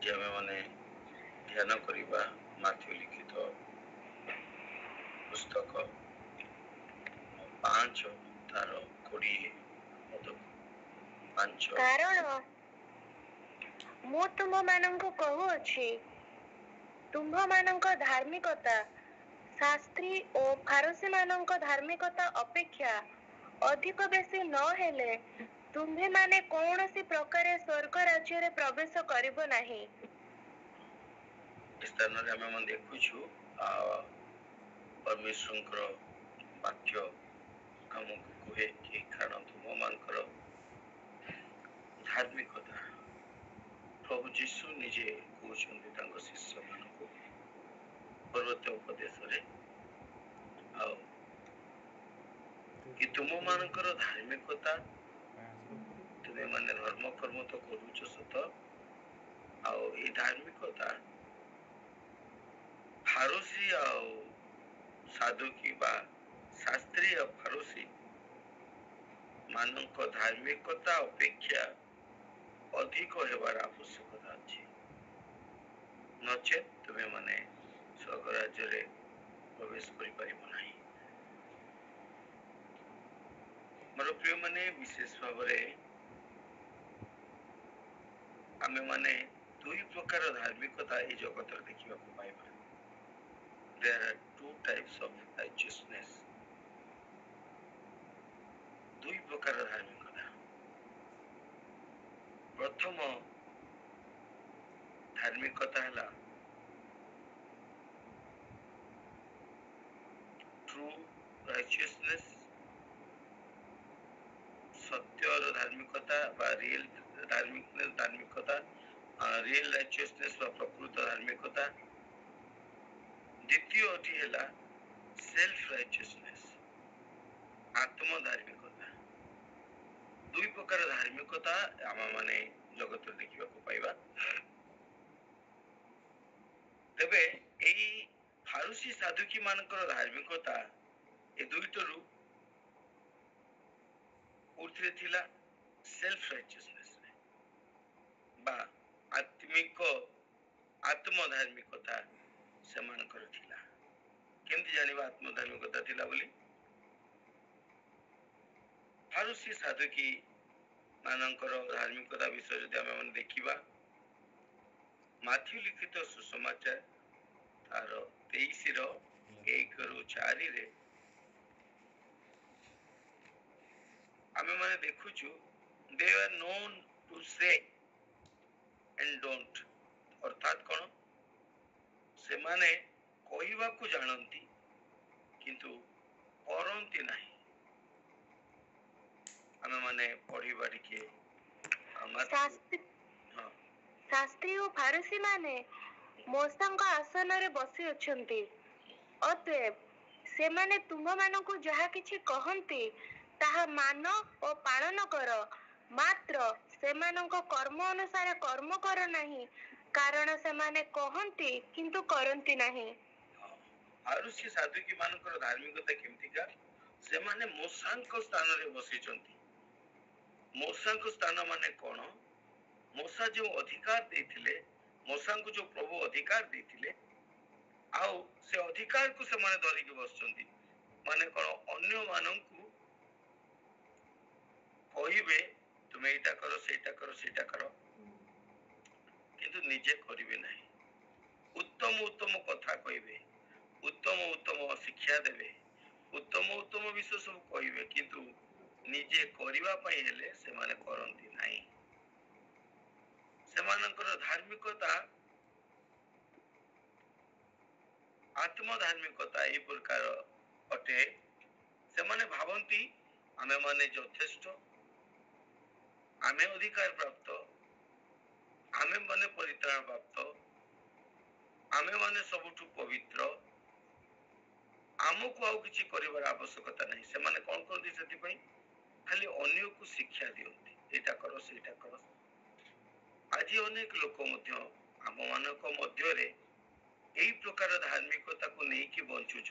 जे आमे माने ध्यान करिबा माथ्यू लिखित पुस्तक 5 तार 20 पद 5 कारण ମୁଁ ତୁମମାନଙ୍କୁ କହୁଅଛି, ତୁମ୍ଭମାନଙ୍କ ଧାର୍ମିକତା ଶାସ୍ତ୍ରୀ ଓ ଫାରୁସୀମାନଙ୍କ ଧାର୍ମିକତା ଅପେକ୍ଷା ଅଧିକ ବେଶୀ ନ ହେଲେ ତୁମ୍ଭେମାନେ କୌଣସି ପ୍ରକାରେ ସ୍ୱର୍ଗ ରାଜ୍ୟରେ ପ୍ରବେଶ କରିବ ନାହିଁ। ସ୍ଥାନରେ ଆମେ ମାନେ ଦେଖୁଛୁ परमेश्वर वाक्य आमको कहे कि कारण तुमମାନଙ୍କର धार्मिकता प्रभु जीशु निजे कहते शिष्य मान पर्वत उपदेश कि तुमମାନଙ୍କର धार्मिकता तुम्हें माने धर्म कर्म तो करूच सत आई धार्मिकता फारूसी साधुकी बा शास्त्री और फारूसी मानक धार्मिकता अपेक्षा अधिक होबार आवश्यकता अच्छी नचेत तुम्हें माने स्वर्ग राज्य प्रवेश कर मोर प्रिय माने विशेष भाव आमे माने दुई प्रकार धार्मिकता ये जगत देखा पाइबा। There are two types of righteousness. दुई प्रकार धार्मिकता। प्रथम धार्मिकता है ट्रू राइचियसनेस सत्य और धार्मिकता बा रियल धार्मिकता रियल राइचियसनेस बा प्रकृत धार्मिकता। द्वितीय है सेल्फ राइचियसनेस आत्म धार्मिकता। दुई प्रकार धार्मिकता आम माने जगत देखा पाइबा। तेबे एई फारूसी साधुकी मानकर धार्मिकता ए दुईटरू उठे थिला सेल्फ राइचियसनेस बा आत्मिक आत्म धार्मिकता से मानकर थिला। केमती जानिबा आत्म धार्मिकता थिला बोली फारूसी साधुकी मानकर धार्मिकता विषय यदि आम देखा माथ्यू लिखित सुसमाचार तार 23:1-4 आमे माने देखुछु दे आर नोन टू से एंड डोंट अर्थात कौन से माने कहवा को जानती किंतु करती नहीं। आमे माने पढ़िबा टिके शास्त्री और फारूसी माने मोसांक आसन रे बसी अछंती। अतएव से माने तुम मानकु जहा किछि कहंती ताहा मान और पालन कर, मात्र से मानक कर्म अनुसार कर्म कर नहीं, कारण से माने कहंती किंतु करंती नहीं। फारूसी साधुकी मानकर धार्मिकता केमतिका से माने मोसांक स्थान रे बसी चंती। मोसांक स्थान माने कोन मोसा जो अधिकार देथिले मोसा को जो प्रभु अधिकार देथिले आउ से अधिकार को से माने धरि के बसचंती माने कोन अन्य माननकु कहिबे तुम एटा करो सेटा करो सेटा करो किंतु निजे करिवे नहीं। उत्तम उत्तम कथा कहिबे उत्तम उत्तम शिक्षा देबे उत्तम उत्तम विषय सब कहिबे किंतु निजे करिवा पई हेले से माने करंती नहीं। सेमानकर धार्मिकता आत्म धार्मिकता ये प्रकार अटे। से माने भावंती आमे माने यथेष्ट आमे अधिकार प्राप्त आमे माने परित्राण प्राप्त आमे माने सबुठु पवित्र आमको आउ किछि करिवार आवश्यकता नहीं। से माने कोन करदी सेति पई खाली अन्य को शिक्षा दियंती एटा करो सेटा करो। आज अनेक लोक आम मान मध्य यही प्रकार धार्मिकता को लेकिन बंचुंट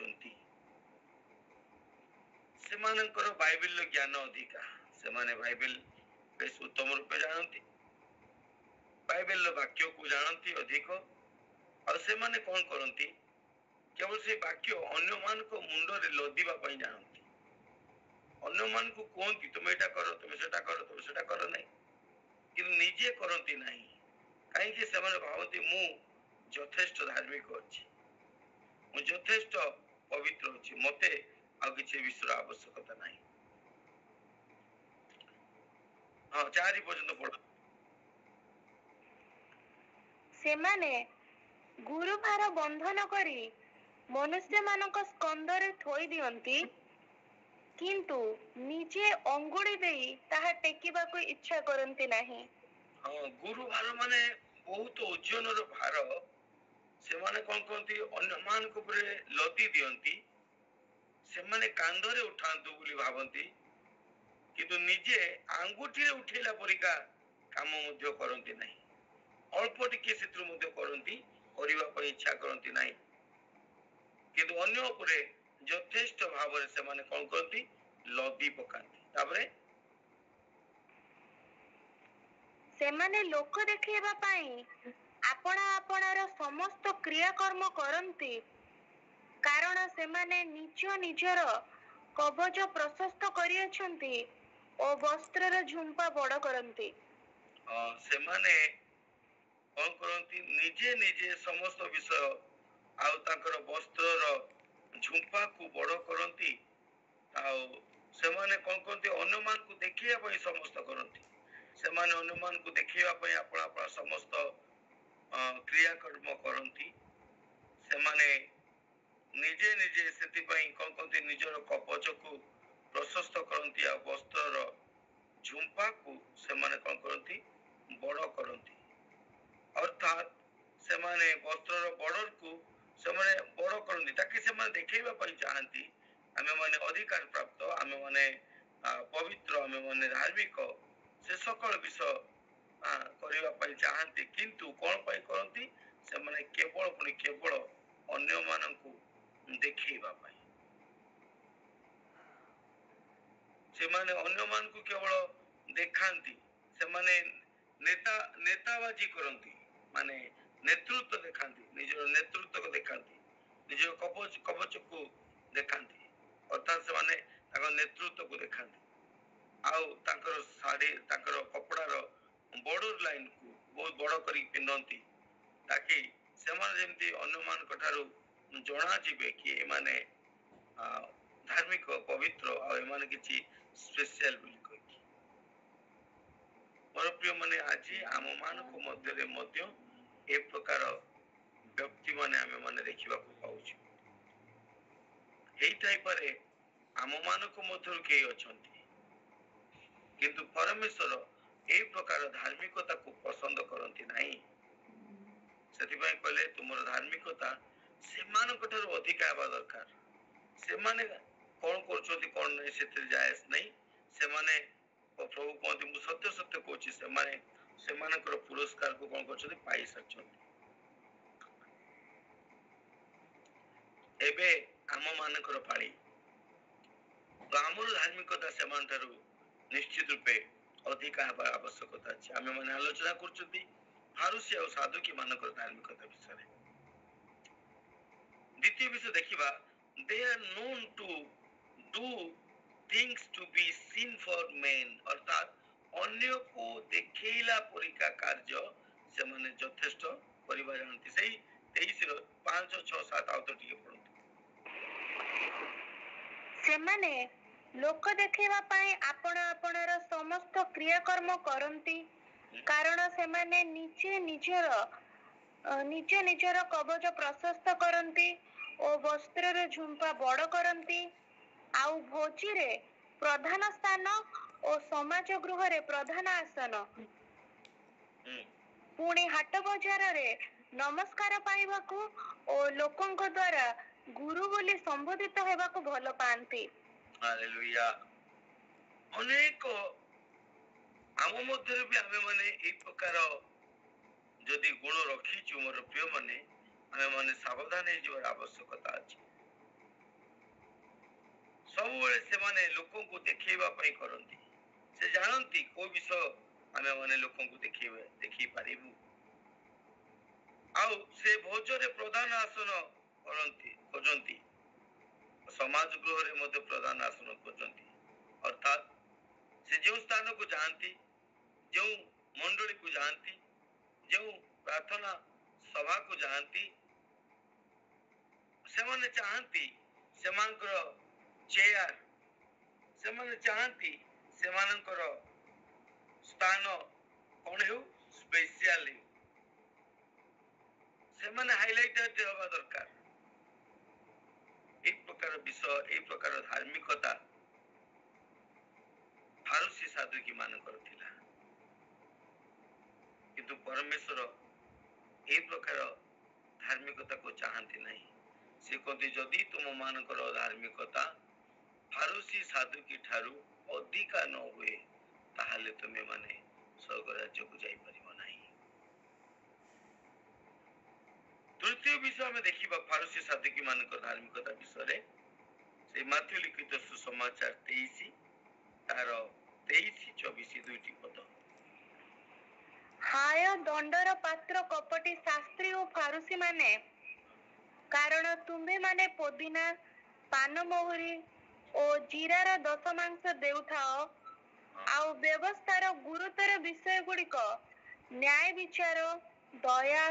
से बाइबल ज्ञान अधिका से बाइबल बेस उत्तम रूपे जानती ବାଇବେଲର ବାକ୍ୟକୁ ଜାଣନ୍ତି ଅଧିକ ଆଉ ସେମାନେ କଣ କରନ୍ତି କେବଳ ସେ ବାକ୍ୟ ଅନ୍ୟମାନଙ୍କ ମୁଣ୍ଡରେ ଲଦିବା ପାଇଁ ଜାଣନ୍ତି ଅନ୍ୟମାନଙ୍କୁ କୁହନ୍ତି ତୁମେ ଏଇଟା କର ତୁମେ ସେଟା କର ନାହିଁ କିନ୍ତୁ ନିଜେ କରନ୍ତି ନାହିଁ କାହିଁକି ସେମାନେ ଭାବନ୍ତି ମୁଁ ଯଥେଷ୍ଟ ଧାର୍ମିକ ଅଛି ମୁଁ ଯଥେଷ୍ଟ ପବିତ୍ର ଅଛି ମତେ ଆଉ କିଛି ବିଷୟର ଆବଶ୍ୟକତା ନାହିଁ ହଁ 4 ପର୍ଯ୍ୟନ୍ତ ପଢ ସେମାନେ ଗୁରୁଭାର ବନ୍ଧନ କରି ମନୁଷ୍ୟମାନଙ୍କ ସ୍କନ୍ଧରେ ଥୋଇ ଦିଅନ୍ତି କିନ୍ତୁ ନିଜେ ଅଙ୍ଗୁଳି ଦେଇ ତାହା ଟେକିବାକୁ ଇଚ୍ଛା କରନ୍ତି ନାହିଁ ହଁ ଗୁରୁଭାର ମାନେ ବହୁତ ଓଜନର ଭାର ସେମାନେ କଣ କହନ୍ତି ଅନ୍ୟମାନଙ୍କ ଉପରେ ଲଦି ଦିଅନ୍ତି ସେମାନେ କାନ୍ଧରେ ଉଠାନ୍ତୁ ବୋଲି ଭାବନ୍ତି କିନ୍ତୁ ନିଜେ ଆଙ୍ଗୁଠିରେ ଉଠେଇଲା ପରିକା କାମ ମଧ୍ୟ କରନ୍ତି ନାହିଁ ଅଳ୍ପ ଟିକେ ସେଥିରୁ ମଧ୍ୟ କରନ୍ତି କରିବା ପାଇଁ ଇଚ୍ଛା କରନ୍ତି ନାହିଁ କିନ୍ତୁ ଅନ୍ୟ ଉପରେ ଯଥେଷ୍ଟ ଭାବରେ ସେମାନେ କଣ କରନ୍ତି ଲଦି ପକାନ୍ତି ତାପରେ ସେମାନେ ଲୋକ ଦେଖେଇବା ପାଇଁ ଆପଣା ଆପଣାର ସମସ୍ତ କ୍ରିୟାକର୍ମ କରନ୍ତି କାରଣ ସେମାନେ ନିଜ ନିଜର କବଚ ପ୍ରଶସ୍ତ କରିଅଛନ୍ତି ଓ ବସ୍ତ୍ରର ଝୁମ୍ପା ବଡ଼ କରନ୍ତି ସେମାନେ କଣ କରନ୍ତି ନିଜେ ନିଜେ ସମସ୍ତ ବିଷୟ ଆଉ ତାଙ୍କର ବସ୍ତ୍ରର ଝୁମ୍ପାକୁ ବଡ଼ କରନ୍ତି ଆଉ ସେମାନେ କଣ କରନ୍ତି ଅନ୍ୟମାନଙ୍କୁ ଦେଖିବା ପାଇଁ ସମସ୍ତ କରନ୍ତି ସେମାନେ ଅନ୍ୟମାନଙ୍କୁ ଦେଖିବା ପାଇଁ ଆପଣା ଆପଣା ସମସ୍ତ କ୍ରିୟାକର୍ମ କରନ୍ତି ସେମାନେ ନିଜେ ନିଜେ ସେଥିପାଇଁ କଣ କରନ୍ତି ନିଜର କବଚକୁ ପ୍ରଶସ୍ତ କରନ୍ତି ଆଉ ବସ୍ତ୍ରର ଝୁମ୍ପାକୁ ସେମାନେ କଣ କରନ୍ତି ବଡ଼ କରନ୍ତି ଅର୍ଥାତ୍ ସେମାନେ ବସ୍ତ୍ରର ବର୍ଡରକୁ ସେମାନେ ବଡ଼ କରନ୍ତି ତାକି ସେମାନେ ଦେଖେଇବା ପାଇଁ ଚାହାନ୍ତି ଆମେମାନେ ଅଧିକାର ପ୍ରାପ୍ତ ଆମେମାନେ ପବିତ୍ର ଆମେମାନେ ଧାର୍ମିକ ସେ ସକଳ ବିଷୟ କରିବା ପାଇଁ ଚାହାନ୍ତି କିନ୍ତୁ କଣ ପାଇଁ କରନ୍ତି ସେମାନେ କେବଳ ଅନ୍ୟମାନଙ୍କୁ ଦେଖେଇବା ପାଇଁ ସେମାନେ ଅନ୍ୟମାନଙ୍କୁ କେବଳ ଦେଖାନ୍ତି ସେମାନେ ନେତାବାଜି କରନ୍ତି ମାନେ ନେତୃତ୍ୱ ଦେଖାନ୍ତି ନିଜର ନେତୃତ୍ୱକୁ ଦେଖାନ୍ତି ନିଜର କବଚକୁ ଦେଖାନ୍ତି ଅର୍ଥାତ୍ ସେମାନେ ତାଙ୍କ ନେତୃତ୍ୱକୁ ଦେଖାନ୍ତି ଆଉ ତାଙ୍କର ଶାଢ଼ୀ ତାଙ୍କର କପଡ଼ାର ବର୍ଡର ଲାଇନକୁ ବହୁତ ବଡ଼ କରିକି ପିନ୍ଧନ୍ତି ତାକି ସେମାନେ ଯେମିତି ଅନ୍ୟମାନଙ୍କ ଠାରୁ ଜଣାଯିବେ କି ଏମାନେ ଧାର୍ମିକ ପବିତ୍ର ଆଉ ଏମାନେ କିଛି ସ୍ପେଶିଆଲ ବୋଲି କହିକି ମୋର ପ୍ରିୟ ମାନେ ଆଜି ଆମ ମାନଙ୍କ ମଧ୍ୟରେ ମଧ୍ୟ ଏ ପ୍ରକାର ବ୍ୟକ୍ତି ମାନେ ଆମେ ମାନେ ଦେଖିବାକୁ ପାଉଛୁ ହେଇଥାଇପାରେ ଆମ ମାନଙ୍କ ମଧ୍ୟରୁ କେହି ଅଛନ୍ତି କିନ୍ତୁ ପରମେଶ୍ୱର এই ପ୍ରକାର ଧାର୍ମିକତାକୁ ପସନ୍ଦ କରନ୍ତି ନାହିଁ ସେଥିପାଇଁ କହିଲେ ତୁମର ଧାର୍ମିକତା ସେମାନଙ୍କ ଠାରୁ ଅଧିକା ହେବା ଦରକାର ସେମାନେ କଣ କରୁଛନ୍ତି କଣ ନାହିଁ ସେଥିରେ ଜାୟଜ ନାହିଁ ସେମାନେ ପ୍ରଭୁ କୁହନ୍ତି ମୁଁ ସତ୍ୟ ସତ୍ୟ କହୁଛି ସେମାନେ ସେମାନଙ୍କର ପୁରସ୍କାରକୁ କଣ କରୁଛନ୍ତି ପାଇସାରିଛନ୍ତି ଏବେ ଆମ ମାନଙ୍କର ପାଳି ତ ଆମର ଧାର୍ମିକତା ସେମାନଠାରୁ ନିଶ୍ଚିତ ରୂପେ ଅଧିକା ହେବା ଆବଶ୍ୟକତା ଅଛି ଆମେ ମାନେ ଆଲୋଚନା କରୁଛନ୍ତି ଫାରୁସି ଆଉ ସାଧୁକି ମାନଙ୍କର ଧାର୍ମିକତା ବିଷୟରେ ଦ୍ୱିତୀୟ ବିଷୟ ଦେଖିବା they are known to do things to be seen for men ଅର୍ଥାତ୍ ଅନ୍ୟକୁ ଦେଖେଇଲା ପରିକା କାର୍ଯ୍ୟ ସେମାନେ ଯଥେଷ୍ଟ କରିବା ଜାଣନ୍ତି ସେଇ 23ର 5, 6, 7 ଆଉ ତ ଟିକେ ପଢନ୍ତୁ ସେମାନେ ଲୋକ ଦେଖେଇବା ପାଇଁ ଆପଣା ଆପଣାର ସମସ୍ତ କ୍ରିୟାକର୍ମ କରନ୍ତି କାରଣ ସେମାନେ ନିଜ ନିଜର କବଚ ପ୍ରଶସ୍ତ କରନ୍ତି ଓ ବସ୍ତ୍ରର ଝୁମ୍ପା ବଡ଼ କରନ୍ତି ଆଉ ଭୋଜିରେ ପ୍ରଧାନ ସ୍ଥାନ ଓ ସମାଜ ଗୃହରେ ପ୍ରଧାନ ଆସନ ପୁଣି ହାଟ ବଜାରରେ ନମସ୍କାର ପାଇବାକୁ ଓ ଲୋକଙ୍କ ଦ୍ୱାରା ଗୁରୁ ବୋଲି ସମ୍ବୋଧିତ ହେବାକୁ ଭଲ ପାଆନ୍ତି ହାଲେଲୁୟା ଅନେକ ଆମ ମଧ୍ୟରେ ବି ଆମେ ମାନେ এই ପ୍ରକାର ଯଦି ଗୁଣ ରଖିଛୁ ମୋର ପ୍ରିୟ ମାନେ ଆମେ ମାନେ ସାବଧାନ ହେଇଯିବାର ଆବଶ୍ୟକତା ଅଛି ସବୁବେଳେ ସେମାନେ ଲୋକଙ୍କୁ ଦେଖେଇବା ପାଇଁ କରନ୍ତି ସେ ଜାଣନ୍ତି କୋଉ ବିଷୟ ଆମେ ମାନେ ଲୋକଙ୍କୁ ଦେଖେଇ ପାରିବୁ ଆଉ ସେ ଭୋଜରେ ପ୍ରଧାନ ଆସନ ଖୋଜନ୍ତି, ସମାଜ ଗୃହରେ ମଧ୍ୟ ପ୍ରଧାନ ଆସନ ଖୋଜନ୍ତି। ଅର୍ଥାତ୍ ସେ ଯେଉଁ ସ୍ଥାନକୁ ଯାଆନ୍ତି, ଯେଉଁ ମଣ୍ଡଳୀକୁ ଯାଆନ୍ତି, ଯେଉଁ ପ୍ରାର୍ଥନା ସଭାକୁ ଯାଆନ୍ତି, ସେମାନେ ଚାହାନ୍ତି ସେମାନଙ୍କର ଚେୟାର, ସେମାନେ ଚାହାନ୍ତି ସେମାନଙ୍କର ସ୍ଥାନ କଣ ହେଉ, ସ୍ପେସିଆଲ ହେଉ, ସେମାନେ ହାଇଲାଇଟେଡ ହେବା ଦରକାର। এই ପ୍ରକାର ବିଷୟ, এই ପ୍ରକାର ଧାର୍ମିକତା ଫାରୁସୀ ସାଧୁକୀ ମାନଙ୍କର ଥିଲା। କିନ୍ତୁ ପରମେଶ୍ୱର এই ପ୍ରକାର ଧାର୍ମିକତାକୁ ଚାହାନ୍ତି ନାହିଁ। ସେ କହନ୍ତି ଯଦି ତୁମ ମାନଙ୍କର ଧାର୍ମିକତା ଫାରୁସୀ ସାଧୁକୀ ଠାରୁ ଅଧିକା ନ ହୁଏ ତାହେଲେ ତୁମେ ମାନେ ସ୍ୱର୍ଗ ରାଜ୍ୟକୁ ଯାଇପାରିବ ନାହିଁ। ତୃତୀୟ ବିଷୟ ଆମେ ଦେଖିବା ଫାରୁସୀ ସାଧୁକୀ ମାନଙ୍କର ଧାର୍ମିକତା ବିଷୟରେ, ସେ ମାଥ୍ୟୁ ଲିଖିତ ସୁସମାଚାର 23 ତାର 23-24 ଦୁଇଟି ପଦ। ହାୟ ଦଣ୍ଡର ପାତ୍ର କପଟି ଶାସ୍ତ୍ରୀ ଓ ଫାରୁସୀ ମାନେ, କାରଣ ତୁମ୍ଭେ ମାନେ ପୋଦିନା, ପାନମହୁରି ଓ ଜିରାର ଦଶମାଂଶ ଦେଉଥାଅ, ଆଉ ବ୍ୟବସ୍ଥାର ଗୁରୁତର ବିଷୟ ଗୁଡିକ ନ୍ୟାୟ ବିଚାର, ଦୟା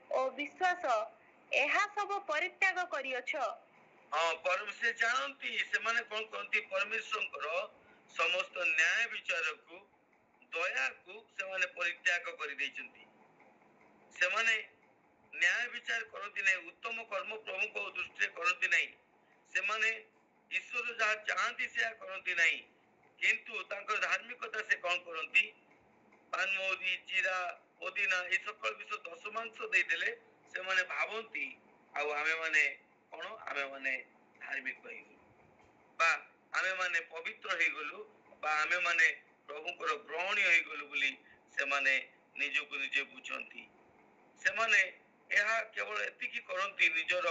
ଓ ବିଶ୍ୱାସ ଏହା ସବୁ ପରିତ୍ୟାଗ କରିଅଛ। ସେ ଜାଣନ୍ତି ସେମାନେ କଣ କରନ୍ତି, ପରମେଶ୍ୱରଙ୍କର ସମସ୍ତ ନ୍ୟାୟ ବିଚାରକୁ, ଦୟାକୁ ସେମାନେ ପରିତ୍ୟାଗ କରିଦେଇଛନ୍ତି। ସେମାନେ ନ୍ୟାୟ ବିଚାର କରନ୍ତି ନାହିଁ, ଉତ୍ତମ କର୍ମ ପ୍ରଭୁଙ୍କ ଦୃଷ୍ଟିରେ କରନ୍ତି ନାହିଁ, ସେମାନେ ଈଶ୍ୱର ଯାହା ଚାହାନ୍ତି ସେୟା କରନ୍ତି ନାହିଁ। କିନ୍ତୁ ତାଙ୍କର ଧାର୍ମିକତା ସେ କଣ କରନ୍ତି, ପାନମହୁରି, ଜିରା, ପୋଦିନା ଏ ସକଳ ବିଷୟ ଦଶମାଂଶ ଦେଇଦେଲେ ସେମାନେ ଭାବନ୍ତି ଆଉ ଆମେ ମାନେ କଣ, ଆମେ ମାନେ ଧାର୍ମିକ ହେଇଗଲୁ, ବା ଆମେ ମାନେ ପବିତ୍ର ହେଇଗଲୁ, ବା ଆମେ ମାନେ ପ୍ରଭୁଙ୍କର ଗ୍ରହଣୀୟ ହେଇଗଲୁ ବୋଲି ସେମାନେ ନିଜକୁ ନିଜେ ବୁଝନ୍ତି। ସେମାନେ ଏହା କେବଳ ଏତିକି କରନ୍ତି, ନିଜର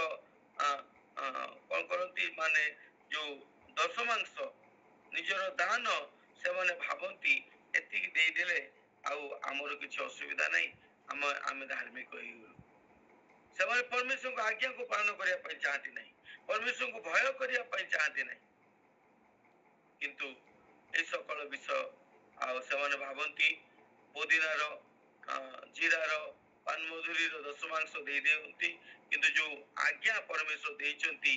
କଣ କରନ୍ତି, ମାନେ ଯୋଉ ଦଶମାଂଶ ନିଜର ଦାନ ସେମାନେ ଭାବନ୍ତି ଏତିକି ଦେଇଦେଲେ ଆଉ ଆମର କିଛି ଅସୁବିଧା ନାହିଁ, ଆମେ ଧାର୍ମିକ ହେଇଗଲୁ। ସେମାନେ ପରମେଶ୍ୱରଙ୍କ ଆଜ୍ଞାକୁ ପାଳନ କରିବା ପାଇଁ ଚାହାନ୍ତି ନାହିଁ, ପରମେଶ୍ୱରଙ୍କୁ ଭୟ କରିବା ପାଇଁ ଚାହାନ୍ତି ନାହିଁ। କିନ୍ତୁ এই ସକଳ ବିଷୟ ଆଉ ସେମାନେ ଭାବନ୍ତି ପୋଦିନାର, ଜିରାର, ପାନମଧୁରୀର ଦଶମାଂଶ ଦେଇ ଦିଅନ୍ତି। କିନ୍ତୁ ଯୋଉ ଆଜ୍ଞା ପରମେଶ୍ୱର ଦେଇଛନ୍ତି,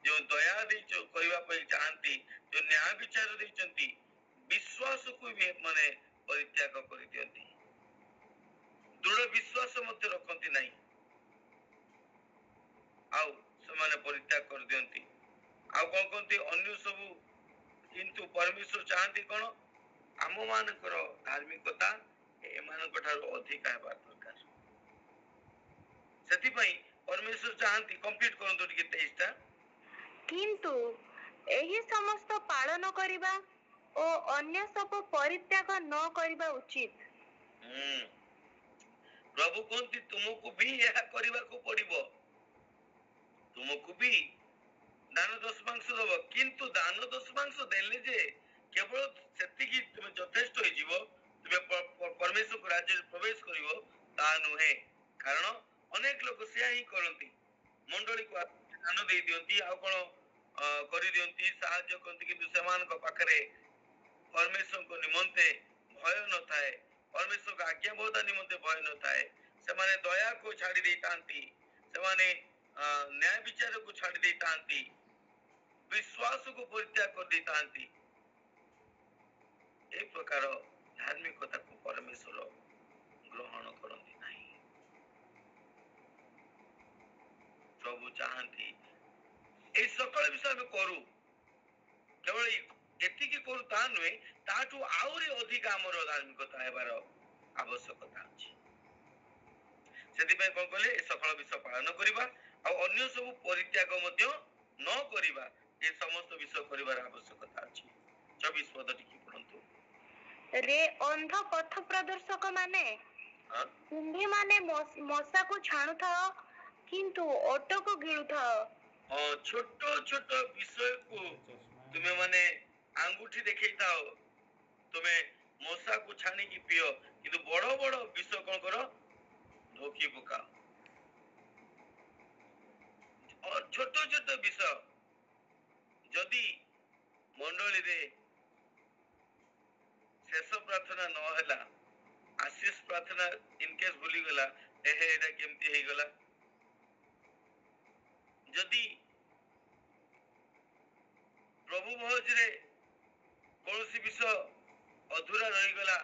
ଯୋଉ ଦୟା ଦେଇ କରିବା ପାଇଁ ଚାହାନ୍ତି, ଯୋଉ ନ୍ୟାୟ ବିଚାର ଦେଇଛନ୍ତି, ବିଶ୍ୱାସକୁ ବି ମାନେ ପରିତ୍ୟାଗ କରିଦିଅନ୍ତି, ଦୃଢ ବିଶ୍ୱାସ ମଧ୍ୟ ରଖନ୍ତି ନାହିଁ, ଆଉ ସେମାନେ ପରିତ୍ୟାଗ କରିଦିଅନ୍ତି। ଆଉ କଣ କହନ୍ତି, ଅନ୍ୟ ସବୁ, କିନ୍ତୁ ପରମେଶ୍ୱର ଚାହାନ୍ତି କଣ, ଆମ ମାନଙ୍କର ଧାର୍ମିକତା ଏମାନଙ୍କ ଠାରୁ ଅଧିକା ହେବା ଦରକାର। ସେଥିପାଇଁ ପରମେଶ୍ୱର ଚାହାନ୍ତି, କମ୍ପ୍ଲିଟ କରନ୍ତୁ ଟିକେ 23ଟା। କିନ୍ତୁ ଏହି ସମସ୍ତ ପାଳନ କରିବା ଓ ଅନ୍ୟ ସବୁ ପରିତ୍ୟାଗ ନ କରିବା ଉଚିତ। ପ୍ରଭୁ କହନ୍ତି ତୁମକୁ ବି ଏହା କରିବାକୁ ପଡିବ, ତୁମକୁ ବି ଦାନ ଦଶମାଂଶ ଦବ। କିନ୍ତୁ ଦାନ ଦଶମାଂଶ ଦେଲେ ଯେ କେବଳ ସେତିକି ତୁମେ ଯଥେଷ୍ଟ ହେଇଯିବ, ତୁମେ ପରମେଶ୍ୱରଙ୍କ ରାଜ୍ୟରେ ପ୍ରବେଶ କରିବ, ତାହା ନୁହେଁ। କାରଣ ଅନେକ ଲୋକ ସେୟା ହିଁ କରନ୍ତି, ମଣ୍ଡଳୀକୁ ଦାନ ଦେଇ ଦିଅନ୍ତି, ଆଉ କଣ କରିଦିଅନ୍ତି, ସାହାଯ୍ୟ କରନ୍ତି, କିନ୍ତୁ ସେମାନଙ୍କ ପାଖରେ ପରମେଶ୍ୱରଙ୍କ ନିମନ୍ତେ ଭୟ ନଥାଏ, ପରମେଶ୍ୱରଙ୍କ ଆଜ୍ଞାବହତା ନିମନ୍ତେ ଭୟ ନଥାଏ। ସେମାନେ ଦୟାକୁ ଛାଡି ଦେଇଥାନ୍ତି, ସେମାନେ ନ୍ୟାୟ ବିଚାରକୁ ଛାଡି ଦେଇଥାନ୍ତି, ବିଶ୍ୱାସକୁ ପରିତ୍ୟାଗ କରିଦେଇଥାନ୍ତି। এই ପ୍ରକାର ଧାର୍ମିକତାକୁ ପରମେଶ୍ୱର ଗ୍ରହଣ କରନ୍ତି ନାହିଁ। ପ୍ରଭୁ ଚାହାନ୍ତି এই ସକଳ ବିଷୟ ଆମେ କରୁ, କେବଳ ଏତିକି କରୁ ତାହା ନୁହେଁ, ତାଠୁ ଆହୁରି ଅଧିକ ଆମର ଧାର୍ମିକତା ହେବାର ଆବଶ୍ୟକତା ଅଛି। ସେଥିପାଇଁ କଣ କଲେ, ଏ ସକଳ ବିଷୟ ପାଳନ କରିବା ଆଉ ଅନ୍ୟ ସବୁ ପରିତ୍ୟାଗ ମଧ୍ୟ ନ କରିବା, ଏ ସମସ୍ତ ବିଷୟ କରିବାର ଆବଶ୍ୟକତା ଅଛି। 24 ପଦ ଟିକେ ପଢନ୍ତୁ। ରେ ଅନ୍ଧ ପଥ ପ୍ରଦର୍ଶକ ମାନେ, ତୁମ୍ଭେ ମାନେ ମଶାକୁ ଛାଣୁଥାଅ କିନ୍ତୁ ଓଟକୁ ଗିଳୁଥାଅ। ଛୋଟ ଛୋଟ ବିଷୟକୁ ତୁମେ ମାନେ ଆଙ୍ଗୁଠି ଦେଖେଇଥାଅ, ତୁମେ ମଶାକୁ ଛାଣିକି ପିଅ, କିନ୍ତୁ ବଡ ବଡ ବିଷୟ କଣ କର, ଢୋକି ପକାଅ। छोट छोट विषय जदि मंडली रे शेष प्रार्थना न हैला आशीष प्रार्थना इनकेस भूली गला एहे एटा केमती हे गला जदि प्रभु भोज रे कौन विषय अधूरा रही गला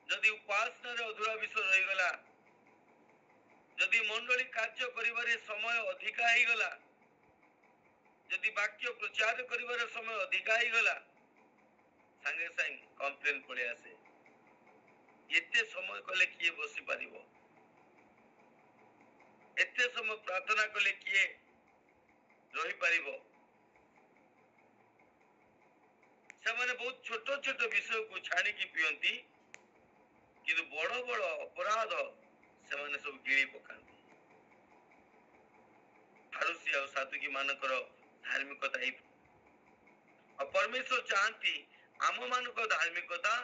जदि उपासना रे अधूरा विषय रही गला जदि मंडली कार्य करिबारे समय अधिका ही गला जदि वाक्य प्रचार करिबारे समय अधिका ही गला संगे संग कंप्लेन पड़े आसे एते समय कले किए बसी पारिबो एते समय प्रार्थना कले किए रही पारिबो से माने बहुत छोट छोट विषय को छाणी की पियंती किंतु बड़ बड़ अपराध से माने सब गिली पकांती फारूसी और साधुकी मानकर धार्मिकता ही और परमेश्वर चाहती आम मानक धार्मिकता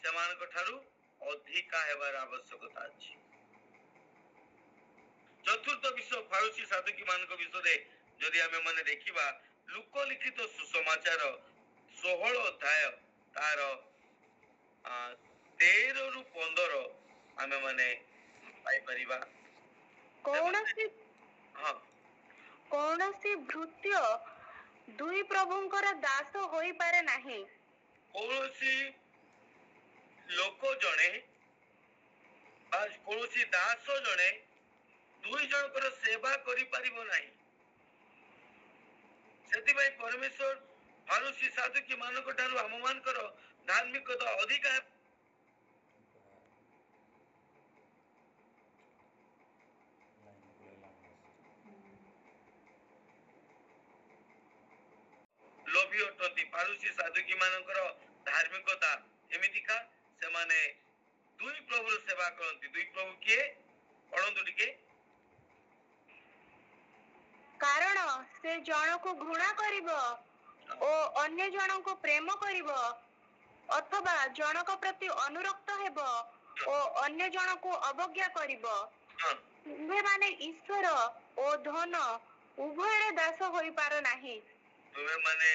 से मानक ठारू अधिका हेबार आवश्यकता अछि चतुर्थ विषय फारूसी साधुकी मानक विषय जदि आमे माने देखिबा लोक लिखित सुसमाचार 16 अध्याय तार 13 रु 15 आमे माने पाई परिबा कौनसी भृत्य दुई प्रभुंकर दास होई पारे नाही कौनसी लोक जणे आज कौनसी दास जणे दुई जनकर सेवा करि परिबो नाही सेति भाई परमेश्वर फारूसी साधुकी मानक ठारू हम मानकर धार्मिकता अधिक है लोभी अटंती फारूसी साधुकी मानकर धार्मिकता एमितिका से माने दुई प्रभु सेवा करंती दुई प्रभु किए पढंतु टिके कारण से जन को घृणा करिवो ओ अन्य जन को प्रेम करिवो अथवा जनक प्रति अनुरक्त हेबो ओ अन्य जन को अवज्ञा करिवो तुमे माने ईश्वर ओ धन उभय दास होई पारो नाही तुमे माने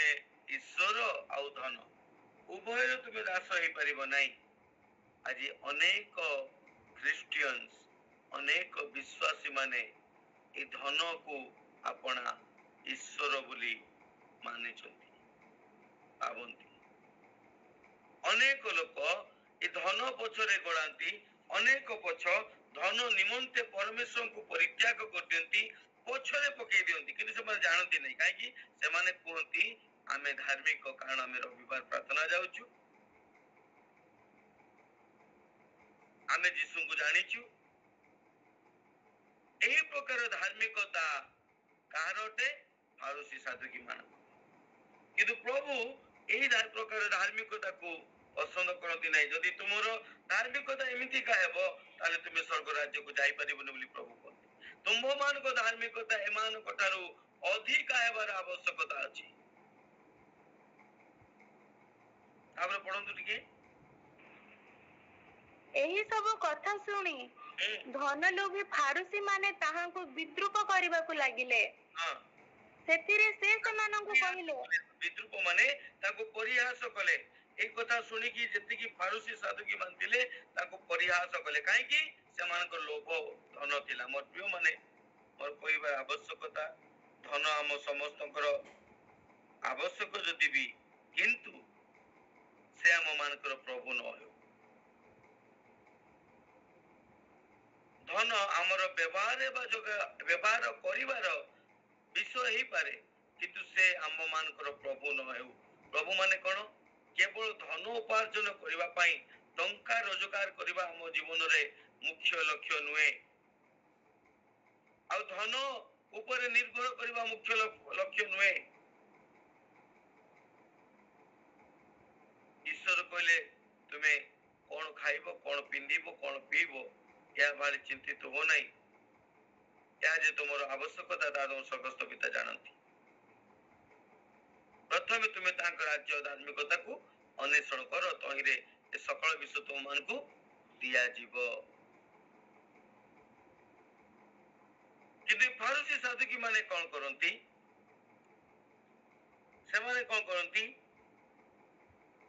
ईश्वर और धन उभय तुमे दास होई परिबो नाही आज अनेक क्रिश्चियंस अनेक विश्वासी माने ए धन को अपना ईश्वर बोली माने चलती पावंती अनेक लोक ए धन पछरे गड़ांती अनेक पछ धन निमंते परमेश्वर को परित्याग कर दियंती पछरे पकई दियंती किंतु से माने जानती नहीं काहे कि से माने कहंती आमे धार्मिक कारण आमे रविवार प्रार्थना जाउछु आमे यीशु को जानिछु एही प्रकार धार्मिकता कारोटे फारूसी साधुकी मान किंतु प्रभु एही प्रकार धार्मिकता को पसंद करती नहीं जदि तुमर धार्मिकता एमिति का हेबो ताले तुमे स्वर्ग राज्य को जाई परिबो बोली प्रभु कहते तुम मान को धार्मिकता एमान कठारु अधिक हेबार आवश्यकता अछि आबे पढंतु टिके एही सब कथा सुनी धन लोभी फारूसी माने ताहा को विद्रूप करबा को लागिले हां सेतिरे से समानंकु कहिले विद्रूप माने ताको परिहास कले ए कथा सुनी कि जति कि फारूसी साधुकी मानतिले ताको परिहास कले काहे कि से मानक लोभ धन थिला मोर प्रिय माने मोर कोइबा आवश्यकता धन हम समस्तकर आवश्यक जदि भी किंतु से हम मानकर प्रभु न हो धन आमर व्यवहार करिवार विषय ही पारे किंतु से आम मानकर प्रभु न हो प्रभु माने कोन केवल धन उपार्जन करिवा पई टंका रोजगार करिवा हम जीवन रे मुख्य लक्ष्य नुहे आ धन ऊपर निर्भर करिवा मुख्य लक्ष्य नुहे ईश्वर कहले तुमे कोन खाइबो कोन पिंदिबो कोन पीबो या बारे चिंतित हो नहीं या जे तुमरो आवश्यकता दादो स्वर्गस्थ पिता जानती प्रथमे तुमे तांक राज्य धार्मिकता को अन्वेषण करो तहिरे ए सकल विषय तुम मान को दिया जीवो किंतु फारूसी साधुकी माने कोन करंती ସେମାନେ କଣ କରନ୍ତି?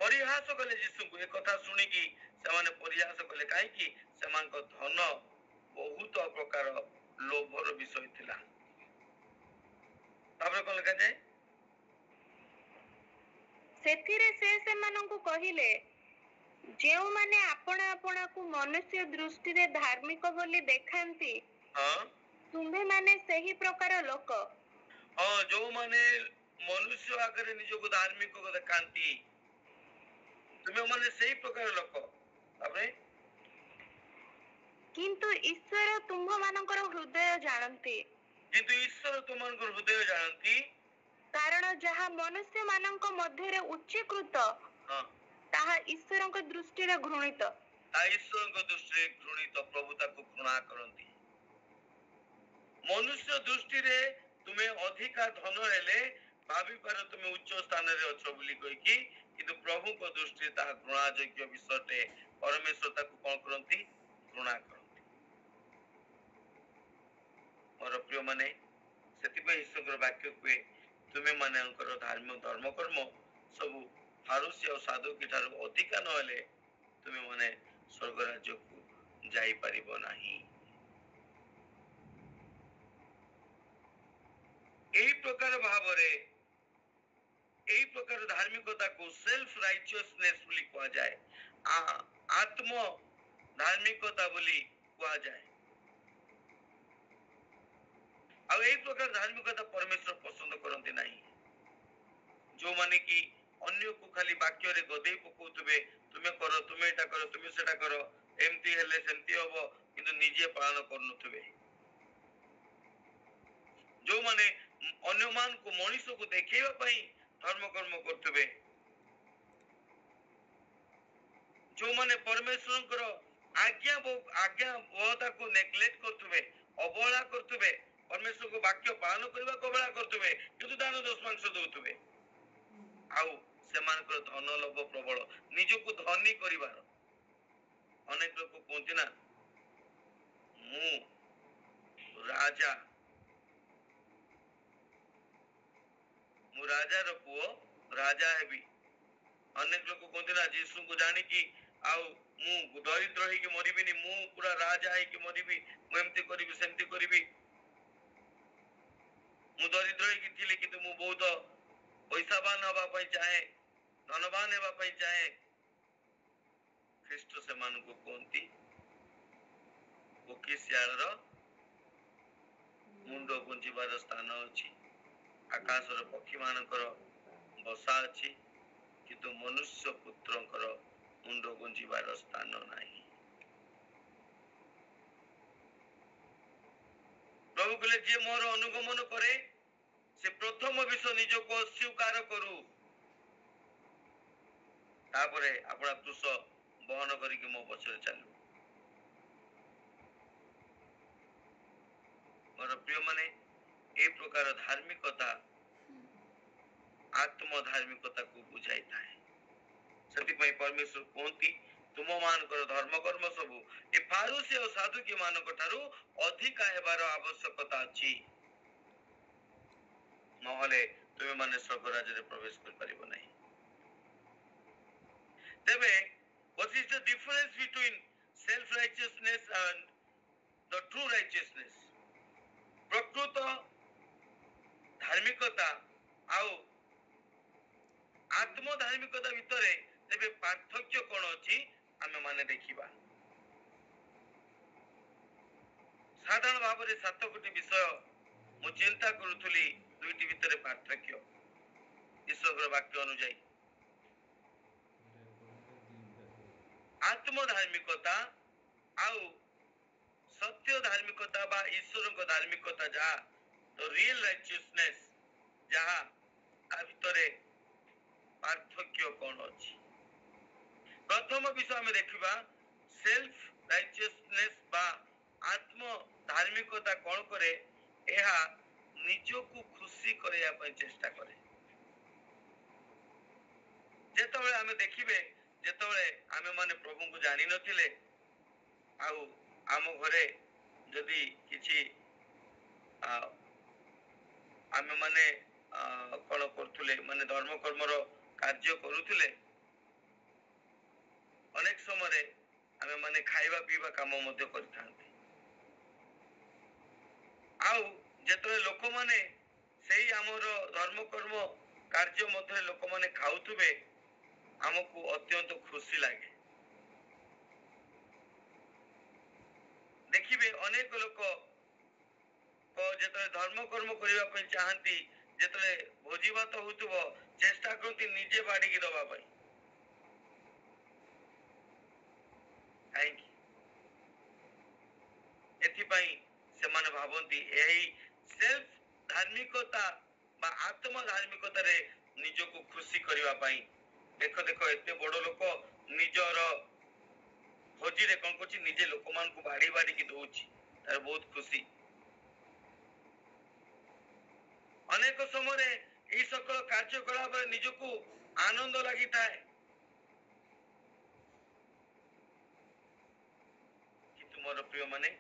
ପରିହାସ କଲେ ଯୀଶୁଙ୍କୁ। ଏ କଥା ଶୁଣିକି ସେମାନେ ପରିହାସ କଲେ। କାହିଁକି? ସେମାନଙ୍କ ଧନ ବହୁତ ପ୍ରକାର ଲୋଭର ବିଷୟ ଥିଲା। ତାପରେ କଣ ଲେଖାଯାଏ? ସେଥିରେ ସେ ସେମାନଙ୍କୁ କହିଲେ, ଯେଉଁମାନେ ଆପଣା ଆପଣାକୁ ମନୁଷ୍ୟ ଦୃଷ୍ଟିରେ ଧାର୍ମିକ ବୋଲି ଦେଖାନ୍ତି, ହଁ ତୁମ୍ଭେମାନେ ସେହି ପ୍ରକାର ଲୋକ। ହଁ, ଯୋଉମାନେ ମନୁଷ୍ୟ ଆଗରେ ନିଜକୁ ଧାର୍ମିକ ଦେଖାନ୍ତି, ତୁମେ ମାନେ ସେଇ ପ୍ରକାର ଲୋକ। ତାପରେ କିନ୍ତୁ ଈଶ୍ୱର ତୁମ୍ଭମାନଙ୍କର ହୃଦୟ ଜାଣନ୍ତି। କିନ୍ତୁ ଈଶ୍ୱର ତୁମମାନଙ୍କର ହୃଦୟ ଜାଣନ୍ତି। କାରଣ ଯାହା ମନୁଷ୍ୟମାନଙ୍କ ମଧ୍ୟରେ ଉଚ୍ଚୀକୃତ, ହଁ, ତାହା ଈଶ୍ୱରଙ୍କ ଦୃଷ୍ଟିରେ ଘୃଣିତ। ତା ଈଶ୍ୱରଙ୍କ ଦୃଷ୍ଟିରେ ଘୃଣିତ। ପ୍ରଭୁ ତାକୁ ଘୃଣା କରନ୍ତି। ମନୁଷ୍ୟ ଦୃଷ୍ଟିରେ ତୁମେ ଅଧିକା ଧନ ହେଲେ ଭାବିପାର ତୁମେ ଉଚ୍ଚ ସ୍ଥାନରେ ଅଛ ବୋଲି କହିକି, କିନ୍ତୁ ପ୍ରଭୁଙ୍କ ଦୃଷ୍ଟିରେ ତାହା ଘୃଣା ଯୋଗ୍ୟ ବିଷୟଟେ। ପରମେଶ୍ୱର ତାକୁ କଣ କରନ୍ତି? ଘୃଣା କରନ୍ତି। ମୋର ପ୍ରିୟ ମାନେ, ସେଥିପାଇଁ ଈଶ୍ୱରଙ୍କର ବାକ୍ୟ କୁହେ, ତୁମେ ମାନଙ୍କର ଧର୍ମ କର୍ମ ସବୁ ଫାରୁସୀ ଆଉ ସାଧୁକି ଠାରୁ ଅଧିକା ନହେଲେ ତୁମେ ମାନେ ସ୍ୱର୍ଗ ରାଜ୍ୟକୁ ଯାଇପାରିବ ନାହିଁ। ଏହି ପ୍ରକାର ଭାବରେ, ଏହି ପ୍ରକାର ଧାର୍ମିକତାକୁ ସେଲ୍ଫ ରାଇଚିୟସନେସ୍ ବୋଲି କୁହାଯାଏ। ଆତ୍ମ ଧାର୍ମିକତା ବୋଲି କୁହାଯାଏ। ଆଉ ଏହି ପ୍ରକାର ଧାର୍ମିକତା ପରମେଶ୍ୱର ପସନ୍ଦ କରନ୍ତି ନାହିଁ। ଯୋଉମାନେ କି ଅନ୍ୟକୁ ଖାଲି ବାକ୍ୟରେ ଗଦେଇ ପକଉଥିବେ, ତୁମେ କର, ତୁମେ ଏଟା କର, ତୁମେ ସେଟା କର, ଏମିତି ହେଲେ ସେମିତି ହବ, କିନ୍ତୁ ନିଜେ ପାଳନ କରୁନଥିବେ। ଯୋଉମାନେ ଅନ୍ୟମାନଙ୍କୁ ମଣିଷକୁ ଦେଖେଇବା ପାଇଁ ଧର୍ମକର୍ମ କରୁଥିବେ, ଯୋଉମାନେ ପରମେଶ୍ୱରଙ୍କର ଆଜ୍ଞାବହତାକୁ ନେଗ୍ଲେକ୍ଟ କରୁଥିବେ, ଅବହେଳା କରୁଥିବେ, ପରମେଶ୍ୱରଙ୍କ ବାକ୍ୟ ପାଳନ କରିବାକୁ ଅବହେଳା କରୁଥିବେ, କିନ୍ତୁ ଦାନ ଦଶମାଂଶ ଦଉଥିବେ। ଆଉ ସେମାନଙ୍କର ଧନ ଲୋଭ ପ୍ରବଳ, ନିଜକୁ ଧନୀ କରିବାର। ଅନେକ ଲୋକ କୁହନ୍ତି ନା, ମୁଁ ରାଜା, ମୁଁ ରାଜାର ପୁଅ, ରାଜା ହେବି। ଅନେକ ଲୋକ କୁହନ୍ତି ନା, ଯୀଶୁଙ୍କୁ ଜାଣିକି ଆଉ ମୁଁ ଦରିଦ୍ର ହେଇକି ମରିବିନି, ମୁଁ ପୁରା ରାଜା ହେଇକି ମରିବି, ମୁଁ ଏମିତି କରିବି, ସେମିତି କରିବି। ମୁଁ ଦରିଦ୍ର ହେଇକି ଥିଲି, କିନ୍ତୁ ମୁଁ ବହୁତ ପଇସାବାନ ହେବା ପାଇଁ ଚାହେଁ, ଧନବାନ ହେବା ପାଇଁ ଚାହେଁ। ଖ୍ରୀଷ୍ଟ ସେମାନଙ୍କୁ କୁହନ୍ତି, କୋକିଶିଆଳର ମୁଣ୍ଡ ଗୁଞ୍ଜିବାର ସ୍ଥାନ ଅଛି, ଆକାଶର ପକ୍ଷୀ ମାନଙ୍କର ବସା ଅଛି, କିନ୍ତୁ ମନୁଷ୍ୟ ପୁତ୍ରଙ୍କର ମୁଣ୍ଡ ଗୁଞ୍ଜିବାର ସ୍ଥାନ ନାହିଁ। ପ୍ରଭୁ କହିଲେ, ଯିଏ ମୋର ଅନୁଗମନ କରେ, ସେ ପ୍ରଥମ ବିଷୟ ନିଜକୁ ଅସ୍ୱୀକାର କରୁ, ତାପରେ ଆପଣା କ୍ରୁଶ ବହନ କରିକି ମୋ ପଛରେ ଚାଲୁ। ମୋର ପ୍ରିୟ ମାନେ, এই ପ୍ରକାର ଧାର୍ମିକତା ଆତ୍ମ ଧାର୍ମିକତାକୁ ବୁଝାଇଥାଏ। ସେଥିପାଇଁ ପରମେଶ୍ୱର କୁହନ୍ତି, ତୁମମାନଙ୍କର ଧର୍ମକର୍ମ ସବୁ ଏ ଫାରୁସୀ ଓ ସାଧୁକୀ ମାନଙ୍କ ଠାରୁ ଅଧିକା ହେବାର ଆବଶ୍ୟକତା ଅଛି, ନହେଲେ ତୁମେ ମାନେ ସ୍ୱର୍ଗ ରାଜ୍ୟରେ ପ୍ରବେଶ କରିପାରିବ ନାହିଁ। ତେବେ what is the difference between self righteousness and the true righteousness? ପ୍ରକୃତ ଧାର୍ମିକତା ଆଉ ଆତ୍ମ ଧାର୍ମିକତା ଭିତରେ ତେବେ ପାର୍ଥକ୍ୟ କଣ ଅଛି ଆମେ ମାନେ ଦେଖିବା। ସାଧାରଣ ଭାବରେ 7ଟି ବିଷୟ ମୁଁ ଚିନ୍ତା କରୁଥିଲି, ଦୁଇଟି ଭିତରେ ପାର୍ଥକ୍ୟ ଈଶ୍ୱରଙ୍କର ବାକ୍ୟ ଅନୁଯାୟୀ। ଆତ୍ମ ଧାର୍ମିକତା ଆଉ ସତ୍ୟ ଧାର୍ମିକତା ବା ଈଶ୍ୱରଙ୍କ ଧାର୍ମିକତା, ଯାହା ରିଏଲ ରାଇଚିୟସନେସ୍, ଯାହା ତା ଭିତରେ ପାର୍ଥକ୍ୟ କଣ ଅଛି। ପ୍ରଥମ ବିଷୟ ଆମେ ଦେଖିବା, ସେଲ୍ଫ ରାଇଚିୟସନେସ୍ ବା ଆତ୍ମ ଧାର୍ମିକତା କଣ କରେ? ଏହା ନିଜକୁ ଖୁସି କରିବା ପାଇଁ ଚେଷ୍ଟା କରେ। ଯେତେବେଳେ ଆମେ ଦେଖିବେ, ଯେତେବେଳେ ଆମେ ମାନେ ପ୍ରଭୁଙ୍କୁ ଜାଣିନଥିଲେ ଆଉ ଆମ ଘରେ ଯଦି କିଛି ଆମେ ମାନେ କଣ କରୁଥିଲେ କରୁଥିଲେ ମାନେ ଧର୍ମ କର୍ମର କାର୍ଯ୍ୟ କରୁଥିଲେ ଅନେକ ସମୟରେ ଆମେ ମାନେ ଖାଇବା ପିଇବା କାମ ମଧ୍ୟ କରିଥାନ୍ତି। ଆଉ ଯେତେବେଳେ ଲୋକମାନେ ସେଇ ଆମର ଧର୍ମ କର୍ମ କାର୍ଯ୍ୟ ମଧ୍ୟରେ ଲୋକମାନେ ଖାଉଥିବେ ଆମକୁ ଅତ୍ୟନ୍ତ ଖୁସି ଲାଗେ। ଦେଖିବେ ଅନେକ ଲୋକ ଯେତେବେଳେ ଧର୍ମ କର୍ମ କରିବା ପାଇଁ ଚାହାନ୍ତି ଯେତେବେଳେ ଭୋଜି ଭାତ ହଉଥିବ ଚେଷ୍ଟା କରନ୍ତି ନିଜେ ବାଢିକି ଦବା ପାଇଁ। କାହିଁକି? ଏଥିପାଇଁ ସେମାନେ ଭାବନ୍ତି ଏହି ସେଲ୍ଫ ଧାର୍ମିକତା ବା ଆତ୍ମ ଧାର୍ମିକତାରେ ନିଜକୁ ଖୁସି କରିବା ପାଇଁ। ଦେଖ ଦେଖ ଏତେ ବଡ ଲୋକ ନିଜର ଭୋଜିରେ କଣ କରୁଛି ନିଜେ ଲୋକମାନଙ୍କୁ ବାଢି ବାଢିକି ଦଉଛି, ତାର ବହୁତ ଖୁସି। ଅନେକ ସମୟରେ ଏହି ସକଳ କାର୍ଯ୍ୟ କଲା ପରେ ନିଜକୁ ଆନନ୍ଦ ଲାଗିଥାଏ, କିନ୍ତୁ ମୋର ପ୍ରିୟ ମାନେ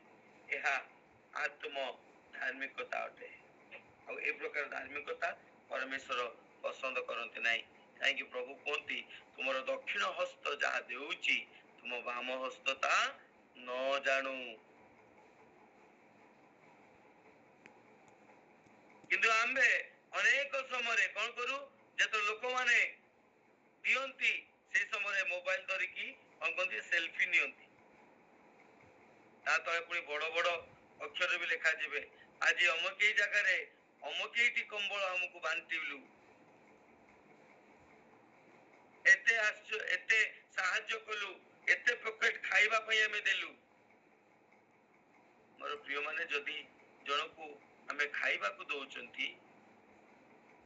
ଏହା ଆତ୍ମ ଧାର୍ମିକତା ଅଟେ। ଆଉ ଏ ପ୍ରକାର ଧାର୍ମିକତା ପରମେଶ୍ୱର ପସନ୍ଦ କରନ୍ତି ନାହିଁ। କାହିଁକି? ପ୍ରଭୁ କୁହନ୍ତି ତୁମର ଦକ୍ଷିଣ ହସ୍ତ ଯାହା ଦେଉଛି ତୁମ ବାମ ହସ୍ତ ତା ନ ଜାଣୁ। କିନ୍ତୁ ଆମ୍ଭେ ଅନେକ ସମୟରେ କଣ କରୁ, ଯେତେବେଳେ ଲୋକମାନେ ଦିଅନ୍ତି ସେ ସମୟରେ ମୋବାଇଲ ଧରିକି କଣ କରନ୍ତି ସେଲଫି ନିଅନ୍ତି। ତା ତଳେ ପୁଣି ବଡ ବଡ ଅକ୍ଷର ବି ଲେଖାଯିବେ ଆଜି ଅମକେଇ ଜାଗାରେ ଅମକେଇଟି କମ୍ବଳ ଆମକୁ ବାଣ୍ଟିଲୁ, ଏତେ ସାହାଯ୍ୟ କଲୁ, ଏତେ ପକେଟ ଖାଇବା ପାଇଁ ଆମେ ଦେଲୁ। ମୋର ପ୍ରିୟ ମାନେ ଯଦି ଜଣକୁ ଆମେ ଖାଇବାକୁ ଦଉଛନ୍ତି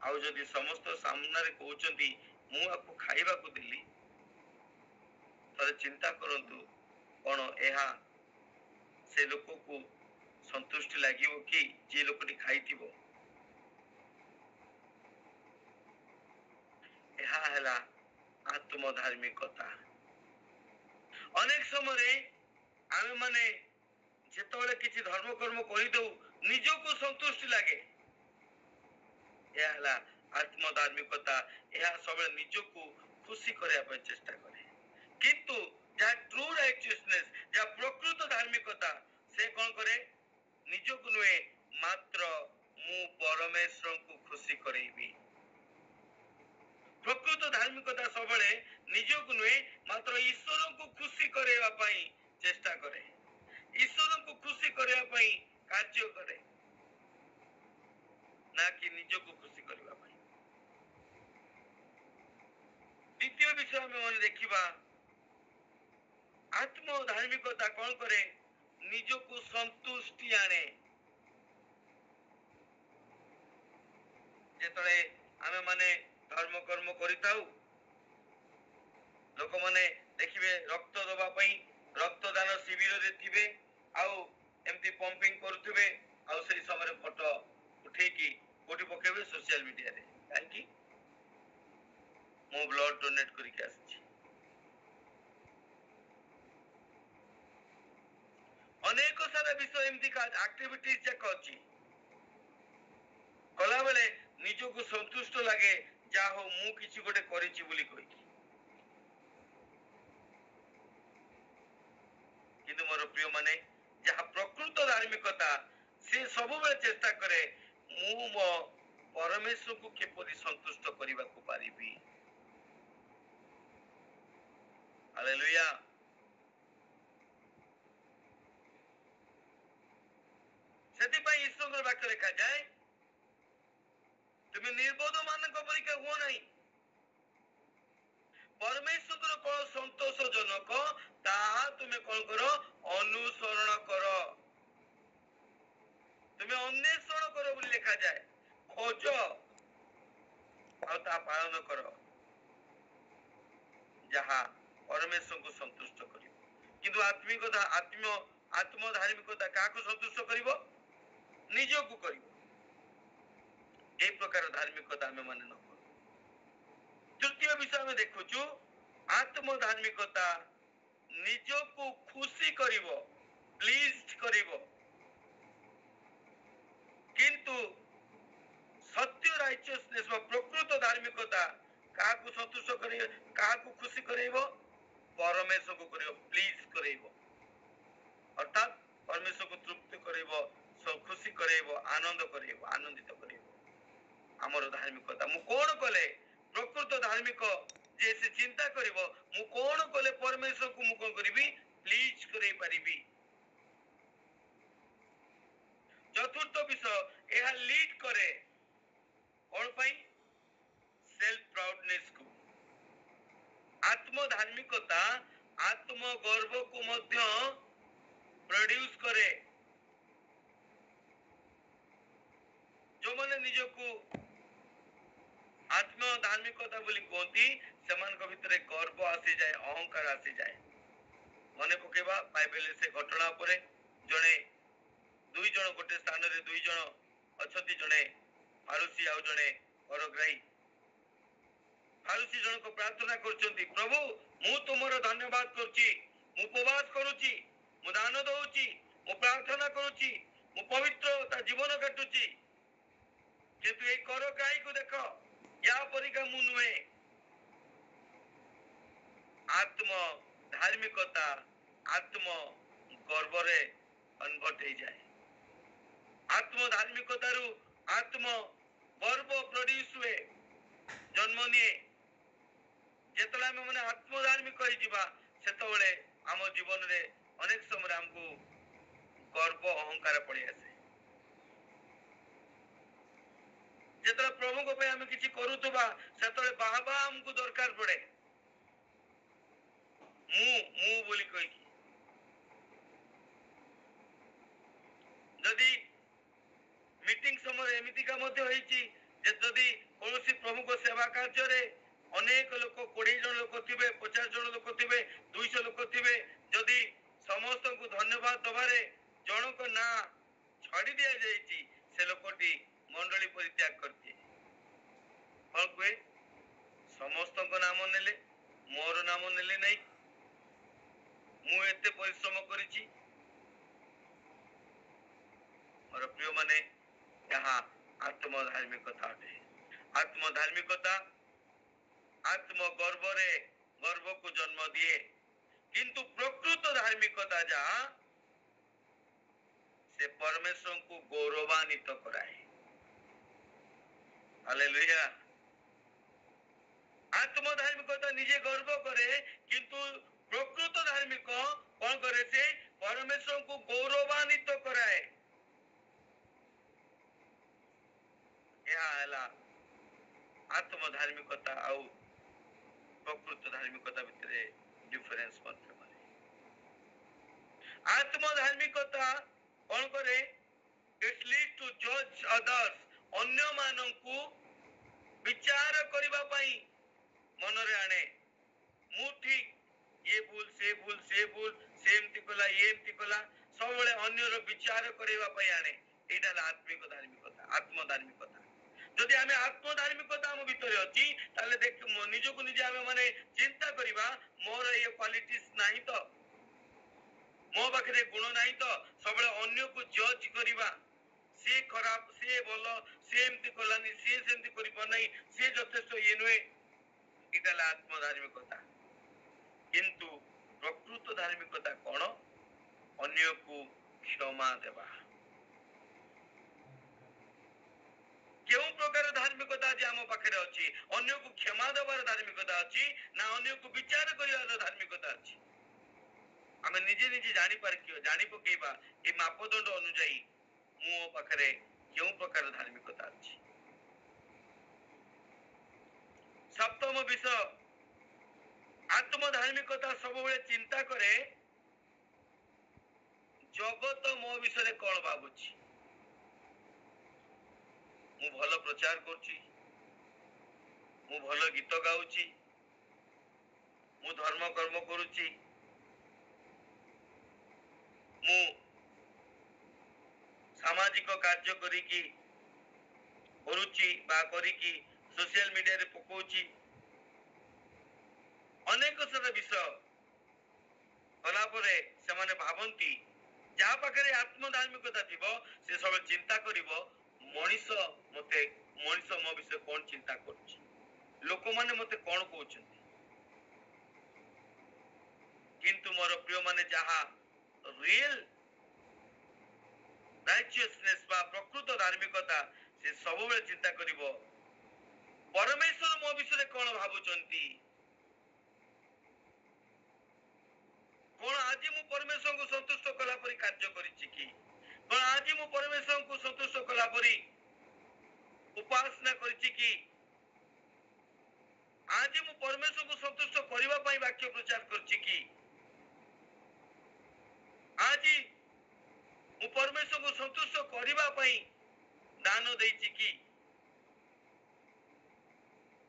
ଆଉ ଯଦି ସମସ୍ତ ସାମ୍ନାରେ କହୁଛନ୍ତି ମୁଁ ଆକୁ ଖାଇବାକୁ ଦେଲି, ଥରେ ଚିନ୍ତା କରନ୍ତୁ କଣ ଏହା ସେ ଲୋକକୁ ସନ୍ତୁଷ୍ଟି ଲାଗିବ କି ଯିଏ ଲୋକଟି ଖାଇଥିବ? ଏହା ହେଲା ଆତ୍ମ ଧାର୍ମିକତା। ଅନେକ ସମୟରେ ଆମେ ମାନେ ଯେତେବେଳେ କିଛି ଧର୍ମ କର୍ମ କରିଦଉ ନିଜକୁ ସନ୍ତୁଷ୍ଟି ଲାଗେ, ଏହା ହେଲା ଆତ୍ମ ଧାର୍ମିକତା। ଏହା ସବୁବେଳେ ନିଜକୁ ଖୁସି କରିବା ପାଇଁ ଚେଷ୍ଟା କରେ। କିନ୍ତୁ ଯାହା ଟ୍ରୁ ରାଇଚିୟସନେସ୍, ଯାହା ପ୍ରକୃତ ଧାର୍ମିକତା, ସେ କଣ କରେ? ନିଜକୁ ନୁହେଁ ମାତ୍ର ମୁଁ ପରମେଶ୍ୱରଙ୍କୁ ଖୁସି କରେଇବି। ପ୍ରକୃତ ଧାର୍ମିକତା ସବୁବେଳେ ନିଜକୁ ନୁହେଁ ମାତ୍ର ଈଶ୍ୱରଙ୍କୁ ଖୁସି କରେଇବା ପାଇଁ ଚେଷ୍ଟା କରେ, ଈଶ୍ୱରଙ୍କୁ ଖୁସି କରିବା ପାଇଁ କାର୍ଯ୍ୟ କରେ, ନା କି ନିଜକୁ ଖୁସି କରିବା ପାଇଁ। ଦ୍ୱିତୀୟ ବିଷୟ ଆମେ ମନେ ଦେଖିବା, ଆତ୍ମ ଧାର୍ମିକତା କଣ କରେ? ନିଜକୁ ସନ୍ତୁଷ୍ଟି ଆଣେ। ଯେତେବେଳେ ଆମେ ମାନେ ଧର୍ମ କର୍ମ କରିଥାଉ ଲୋକମାନେ ଦେଖିବେ ରକ୍ତ ଦେବା ପାଇଁ ରକ୍ତଦାନ ଶିବିରରେ ଥିବେ ଆଉ ଏମିତି ପମ୍ପିଂ କରୁଥିବେ ଆଉ ସେଇ ସମୟରେ ଫଟୋ ଉଠେଇକି କୋଉଠି ପକେଇବେ? ସୋସିଆଲ ମିଡିଆରେ। କାହିଁକି? ମୁଁ ବ୍ଲଡ ଡୋନେଟ କରିକି ଆସିଛି। ଅନେକ ସାରା ବିଷୟ ଏମିତି ଆକ୍ଟିଭିଟିଜ ଯାକ ଅଛି, କଲାବେଳେ ନିଜକୁ ସନ୍ତୁଷ୍ଟ ଲାଗେ ଯାହା ହଉ ମୁଁ କିଛି ଗୋଟେ କରିଛି ବୋଲି କହିକି। କିନ୍ତୁ ମୋର ପ୍ରିୟ ମାନେ ଯାହା ପ୍ରକୃତ ଧାର୍ମିକତା ସେ ସବୁବେଳେ ଚେଷ୍ଟା କରେ ମୁଁ ମୋ ପରମେଶ୍ୱରକୁ କିପରି ସନ୍ତୁଷ୍ଟ କରିବାକୁ ପାରିବି। ହାଲେଲୁୟା। ସେଥିପାଇଁ ଈଶ୍ୱରଙ୍କ ବାକ୍ୟ ଲେଖାଯାଏ ତୁମେ ନିର୍ବୋଧ ମାନଙ୍କ ପରିକା ହୁଅ ନାହିଁ, ପରମେଶ୍ୱର କଣ ସନ୍ତୋଷଜନକ ତାହା ତୁମେ କଣ କର? ଅନୁସରଣ କର। ତୁମେ ଅନ୍ୱେଷଣ କର ବୋଲି ଲେଖାଯାଏ, ଖୋଜ ଆଉ ତାହା ପାଳନ କର, ଯାହା ପରମେଶ୍ୱରଙ୍କୁ ସନ୍ତୁଷ୍ଟ କରିବ। କିନ୍ତୁ ଆତ୍ମ ଧାର୍ମିକତା କାହାକୁ ସନ୍ତୁଷ୍ଟ କରିବ? ନିଜକୁ କରିବ। এই ପ୍ରକାର ଧାର୍ମିକତା ଆମେ ମାନେ ନ କରୁ। ତୃତୀୟ ବିଷୟ ଆମେ ଦେଖୁଛୁ, ଆତ୍ମ ଧାର୍ମିକତା ନିଜକୁ ଖୁସି କରିବ, ପ୍ଲିଜ୍ କରିବ, କିନ୍ତୁ ସତ୍ୟ ରାଇଚିୟସନେସ୍ ବା ପ୍ରକୃତ ଧାର୍ମିକତା ସନ୍ତୁଷ୍ଟ କରେଇବ, କାହାକୁ ଖୁସି କରେଇବ? ପରମେଶ୍ୱରକୁ କରେଇବ, ପ୍ଲିଜ କରେଇବ। ଅର୍ଥାତ୍ ପରମେଶ୍ୱରକୁ ତୃପ୍ତି କରେଇବ, ଖୁସି କରେଇବ, ଆନନ୍ଦ କରେଇବ, ଆନନ୍ଦିତ କରେଇବ। ଆମର ଧାର୍ମିକତା ମୁଁ କଣ କଲେ ପ୍ରକୃତ ଧାର୍ମିକ ଯେ ସେ ଚିନ୍ତା କରିବ ମୁଁ କଣ କଲେ ପରମେଶ୍ୱରକୁ ମୁଁ କଣ କରିବି? ପ୍ଲିଜ କରେଇ ପାରିବି। ଚତୁର୍ଥ ବିଷୟ, ଏହା ଲିଡ୍ କରେ କଣ ପାଇଁ? ସେଲ୍ଫ ପ୍ରାଉଡନେସ୍ କୁ। ଆତ୍ମ ଧାର୍ମିକତା ଆତ୍ମ ଗର୍ବକୁ ମଧ୍ୟ ପ୍ରଡ୍ୟୁସ କରେ। ଯୋଉମାନେ ନିଜକୁ ଆତ୍ମ ଧାର୍ମିକତା ବୋଲି କୁହନ୍ତି ସେମାନଙ୍କ ଭିତରେ ଗର୍ବ ଆସିଯାଏ, ଅହଙ୍କାର ଆସିଯାଏ। ମନେ ପକେଇବା ବାଇବେଲରେ ସେ ଘଟଣା ଉପରେ ଜଣେ ଦୁଇ ଜଣ ଗୋଟେ ସ୍ଥାନରେ ଦୁଇ ଜଣ ଅଛନ୍ତି, ଜଣେ ଫାରୁସୀ ଆଉ ଜଣେ ପରଗ୍ରାହୀ। ଫାରୁସୀ ଜଣକ ପ୍ରାର୍ଥନା କରୁଛନ୍ତି, ପ୍ରଭୁ ମୁଁ ତୁମର ଧନ୍ୟବାଦ କରୁଛି, ମୁଁ ଉପବାସ କରୁଛି, ମୁଁ ଦାନ ଦଉଛି, ମୁଁ ପ୍ରାର୍ଥନା କରୁଛି, ମୁଁ ପବିତ୍ର ତା ଜୀବନ କାଟୁଛି, କିନ୍ତୁ ଏଇ କରଗ୍ରାହୀକୁ ଦେଖ, ୟା ପରିକା ମୁଁ ନୁହେଁ। ଆତ୍ମ ଧାର୍ମିକତା ଆତ୍ମ ଗର୍ବରେ କନଭର୍ଟ ହେଇଯାଏ। ଆତ୍ମ ଧାର୍ମିକତାରୁ ଆତ୍ମ ଗର୍ବ ପ୍ରଡ୍ୟୁସ ହୁଏ, ଜନ୍ମ ନିଏ। ଯେତେବେଳେ ଆମେ ମାନେ ଆତ୍ମ ଧାର୍ମିକ ହେଇଯିବା ସେତେବେଳେ ଆମ ଜୀବନରେ ଅନେକ ସମୟରେ ଆମକୁ ଗର୍ବ ଅହଙ୍କାର ପଳେଇ ଆସେ। ଯେତେବେଳେ ପ୍ରଭୁଙ୍କ ପାଇଁ ଆମେ କିଛି କରୁଥିବା ସେତେବେଳେ ବାହାବା ଆମକୁ ଦରକାର ପଡେ, ମୁଁ ବୋଲି କହିକି। ଯଦି ମିଟିଂ ସମୟରେ ଏମିତିକା ମଧ୍ୟ ହେଇଛି ଯେ ଯଦି କୌଣସି ପ୍ରଭୁଙ୍କ ସେବା କାର୍ଯ୍ୟରେ ଅନେକ ଲୋକ, 20 ଜଣ ଲୋକ ଥିବେ, 50 ଜଣ ଲୋକ ଥିବେ, 200 ଲୋକ ଥିବେ, ଯଦି ସମସ୍ତଙ୍କୁ ଧନ୍ୟବାଦ ଦବାରେ ଜଣଙ୍କ ନାଁ ଛାଡି ଦିଆଯାଇଛି ସେ ଲୋକଟି ମଣ୍ଡଳୀ ପରିତ୍ୟାଗ କରିଦିଏ। କଣ କୁହେ? ସମସ୍ତଙ୍କ ନାମ ନେଲେ ମୋର ନାମ ନେଲେ ନାହିଁ, ମୁଁ ଏତେ ପରିଶ୍ରମ କରିଛି। ମୋର ପ୍ରିୟ ମାନେ ଏହା ଆତ୍ମ ଧାର୍ମିକତା ଅଟେ। ଆତ୍ମ ଧାର୍ମିକତା ଆତ୍ମ ଗର୍ବରେ ଗର୍ବକୁ ଜନ୍ମ ଦିଏ, କିନ୍ତୁ ପ୍ରକୃତ ଧାର୍ମିକତା ଯାହା ସେ ପରମେଶ୍ୱରଙ୍କୁ ଗୌରବାନ୍ୱିତ କରାଏ। ହାଲେଲୁୟା। ଆତ୍ମ ଧାର୍ମିକତା ନିଜେ ଗର୍ବ କରେ, କିନ୍ତୁ ପ୍ରକୃତ ଧାର୍ମିକ କଣ କରେ? ସେ ପରମେଶ୍ୱରଙ୍କୁ ଗୌରବାନ୍ୱିତ କରାଏ। ଏହା ହେଲା ଆତ୍ମ ଧାର୍ମିକତା ଆଉ ପ୍ରକୃତ ଧାର୍ମିକତା ଭିତରେ ଡିଫରେନ୍ସ ମଧ୍ୟ କରେ। ଆତ୍ମ ଧାର୍ମିକତା କଣ କରେ? ଇଟ୍ ଲିଡ୍ ଟୁ ଜଜ୍ ଅଦର୍ସ। ଅନ୍ୟମାନଙ୍କୁ ବିଚାର କରିବା ପାଇଁ ମନରେ ଆଣେ। ମୁଁ ଠିକ, ଇଏ ଭୁଲ, ସେ ଭୁଲ, ସେ ଭୁଲ, ସେ ଏମିତି କଲା, ଇଏ ଏମିତି କଲା, ସବୁବେଳେ ଅନ୍ୟର ବିଚାର କରିବା ପାଇଁ ଆଣେ। ଏଇଟା ହେଲା ଆତ୍ମିକ ଧାର୍ମିକତା, ଆତ୍ମ ଧାର୍ମିକତା। ଯଦି ଆମେ ଆତ୍ମ ଧାର୍ମିକତା ଆମ ଭିତରେ ଅଛି ତାହେଲେ ଦେଖ ନିଜକୁ ନିଜେ ଆମେ ମାନେ ଚିନ୍ତା କରିବା, ମୋର ଇଏ କ୍ୱାଲିଟିସ୍ ନାହିଁ ତ, ମୋ ପାଖରେ ଗୁଣ ନାହିଁ ତ, ସବୁବେଳେ ଅନ୍ୟକୁ ଜଜ୍ କରିବା, ସିଏ ଖରାପ, ସିଏ ଭଲ, ସିଏ ଏମିତି କଲାନି, ସିଏ ସେମିତି କରିପାରୁନାହିଁ, ସିଏ ଯଥେଷ୍ଟ ଇଏ ନୁହେଁ। ଏଇଟା ହେଲା ଆତ୍ମ ଧାର୍ମିକତା। କିନ୍ତୁ ପ୍ରକୃତ ଧାର୍ମିକତା କଣ? ଅନ୍ୟକୁ କ୍ଷମା ଦେବା। କେଉଁ ପ୍ରକାର ଧାର୍ମିକତା ଆଜି ଆମ ପାଖରେ ଅଛି? ଅନ୍ୟକୁ କ୍ଷମା ଦେବାର ଧାର୍ମିକତା ଅଛି ନା ଅନ୍ୟକୁ ବିଚାର କରିବାର ଧାର୍ମିକତା ଅଛି? ଆମେ ନିଜେ ନିଜେ ଜାଣି ପକେଇବା ଏ ମାପଦଣ୍ଡ ଅନୁଯାୟୀ ମୋ ପାଖରେ କେଉଁ ପ୍ରକାର ଧାର୍ମିକତା ଅଛି। ସପ୍ତମ ବିଷୟ, ଆତ୍ମ ଧାର୍ମିକତା ସବୁବେଳେ ଚିନ୍ତା କରେ ଜଗତ ମୋ ବିଷୟରେ କଣ ଭାବୁଛି। ମୁଁ ଭଲ ପ୍ରଚାର କରୁଛି, ମୁଁ ଭଲ ଗୀତ ଗାଉଛି, ମୁଁ ଧର୍ମ କର୍ମ କରୁଛି, ମୁଁ ସାମାଜିକ କାର୍ଯ୍ୟ କରୁଛି ବା କରିକି ସୋସିଆଲ ମିଡିଆରେ ପକଉଛି। ଅନେକ ସାରା ବିଷୟ କଲା ପରେ ସେମାନେ ଭାବନ୍ତି, ଯାହା ପାଖରେ ଆତ୍ମ ଧାର୍ମିକତା ଥିବ ସେ ସବୁବେଳେ ଚିନ୍ତା କରିବ ମଣିଷ ମୋ ବିଷୟରେ କଣ ଚିନ୍ତା କରୁଛି। ଲୋକମାନେ ମତେ କଣ କହୁଛନ୍ତି, କିନ୍ତୁ ମୋର ପ୍ରିୟ ମାନେ ଯାହା ରିଏଲ ରାଇଚିୟସନେସ୍ ବା ପ୍ରକୃତ ଧାର୍ମିକତା, ସେ ସବୁବେଳେ ଚିନ୍ତା କରିବ ପରମେଶ୍ୱର ମୋ ବିଷୟରେ କଣ ଭାବୁଛନ୍ତି, କଣ ଆଜି ମୁଁ ପରମେଶ୍ୱରଙ୍କୁ ସନ୍ତୁଷ୍ଟ କଲା ପରି କାର୍ଯ୍ୟ କରିଛି କି, କଣ ଆଜି ମୁଁ ପରମେଶ୍ୱରଙ୍କୁ ସନ୍ତୁଷ୍ଟ କଲା ପରି ଉପାସନା କରିଛି କି, ଆଜି ମୁଁ ପରମେଶ୍ୱରଙ୍କୁ ସନ୍ତୁଷ୍ଟ କରିବା ପାଇଁ ବାକ୍ୟ ପ୍ରଚାର କରିଛି କି, ଆଜି ମୁଁ ପରମେଶ୍ୱରଙ୍କୁ ସନ୍ତୁଷ୍ଟ କରିବା ପାଇଁ ଦାନ ଦେଇଛି କି,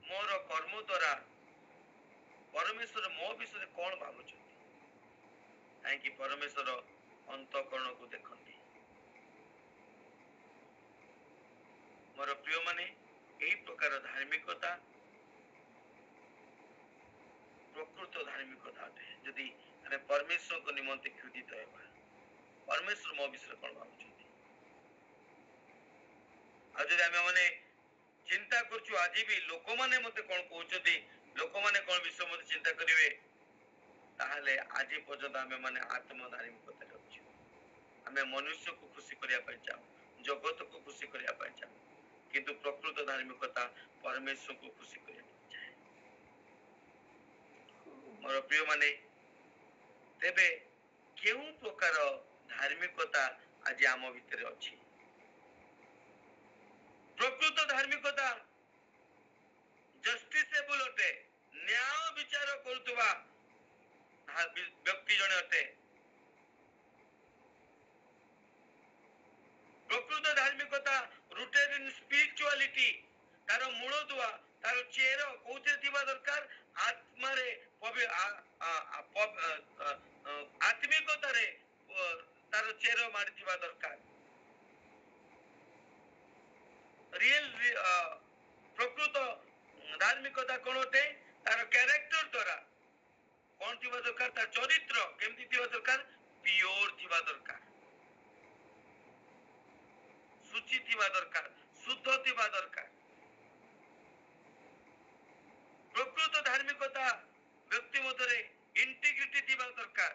ମୋର କର୍ମ ଦ୍ୱାରା ପରମେଶ୍ୱର ମୋ ବିଷୟରେ କଣ ଭାବୁଛନ୍ତି, କାହିଁକି ପରମେଶ୍ୱର ଅନ୍ତଃକରଣକୁ ଦେଖନ୍ତି। ମୋର ପ୍ରିୟ ମାନେ, ଏହି ପ୍ରକାର ଧାର୍ମିକତା ପ୍ରକୃତ ଧାର୍ମିକତା ଅଟେ। ଯଦି ଆମେ ପରମେଶ୍ୱରଙ୍କ ନିମନ୍ତେ କ୍ଷୁଧିତ ହେବା, ପରମେଶ୍ୱର ମୋ ବିଷୟରେ କଣ ଭାବୁଛନ୍ତି, ଆଉ ଯଦି ଆମେ ମାନେ ଚିନ୍ତା କରୁଛୁ ଆଜି ବି ଲୋକମାନେ ମତେ କଣ କହୁଛନ୍ତି, ଲୋକମାନେ କଣ ବିଷୟ ମତେ ଚିନ୍ତା କରିବେ, ତାହେଲେ ଆଜି ପର୍ଯ୍ୟନ୍ତ ଆମେ ମାନେ ଆତ୍ମଧାର୍ମିକତାରେ ଅଛୁ। ଆମେ ମନୁଷ୍ୟକୁ ଖୁସି କରିବା ପାଇଁ ଚାହୁଁ, ଜଗତକୁ ଖୁସି କରିବା ପାଇଁ ଚାହୁଁ, କିନ୍ତୁ ପ୍ରକୃତ ଧାର୍ମିକତା ପରମେଶ୍ୱରକୁ ଖୁସି କରିବା ପାଇଁ ଚାହେଁ। ମୋର ପ୍ରିୟ ମାନେ, ତେବେ କେଉଁ ପ୍ରକାର ଧାର୍ମିକତା ଆଜି ଆମ ଭିତରେ ଅଛି? ପ୍ରକୃତ ଧାର୍ମିକତା ଜଷ୍ଟିସେବୁଲ ଅଟେ, ନ୍ୟାୟ ବିଚାର କରୁଥିବା ବ୍ୟକ୍ତି ଜଣେ ଅଟେ। ପ୍ରକୃତ ଧାର୍ମିକତା ରୁଟେଡ ଇନ୍ ସ୍ପିରିଚୁଆଲିଟି, ତାର ମୂଳ ଦୁଆ, ତାର ଚେର କୋଉଥିରେ ଥିବା ଦରକାର? ଆତ୍ମାରେ, ଆତ୍ମିକତାରେ ତାର ଚେର ମାରିଥିବା ଦରକାର। ପ୍ରକୃତ ଧାର୍ମିକତା କଣ ଅଟେ? ତାର କ୍ୟାରେକ୍ଟର ଦ୍ୱାରା କଣ ଥିବା ଦରକାର? ତାର ଚରିତ୍ର କେମିତି ଥିବା ଦରକାର? ପିଓର ଥିବା ଦରକାର, ଶୁଚି ଥିବା ଦରକାର, ଶୁଦ୍ଧ ଥିବା ଦରକାର। ପ୍ରକୃତ ଧାର୍ମିକତା ବ୍ୟକ୍ତି ମଧ୍ୟରେ ଇଣ୍ଟିଗ୍ରିଟି ଥିବା ଦରକାର,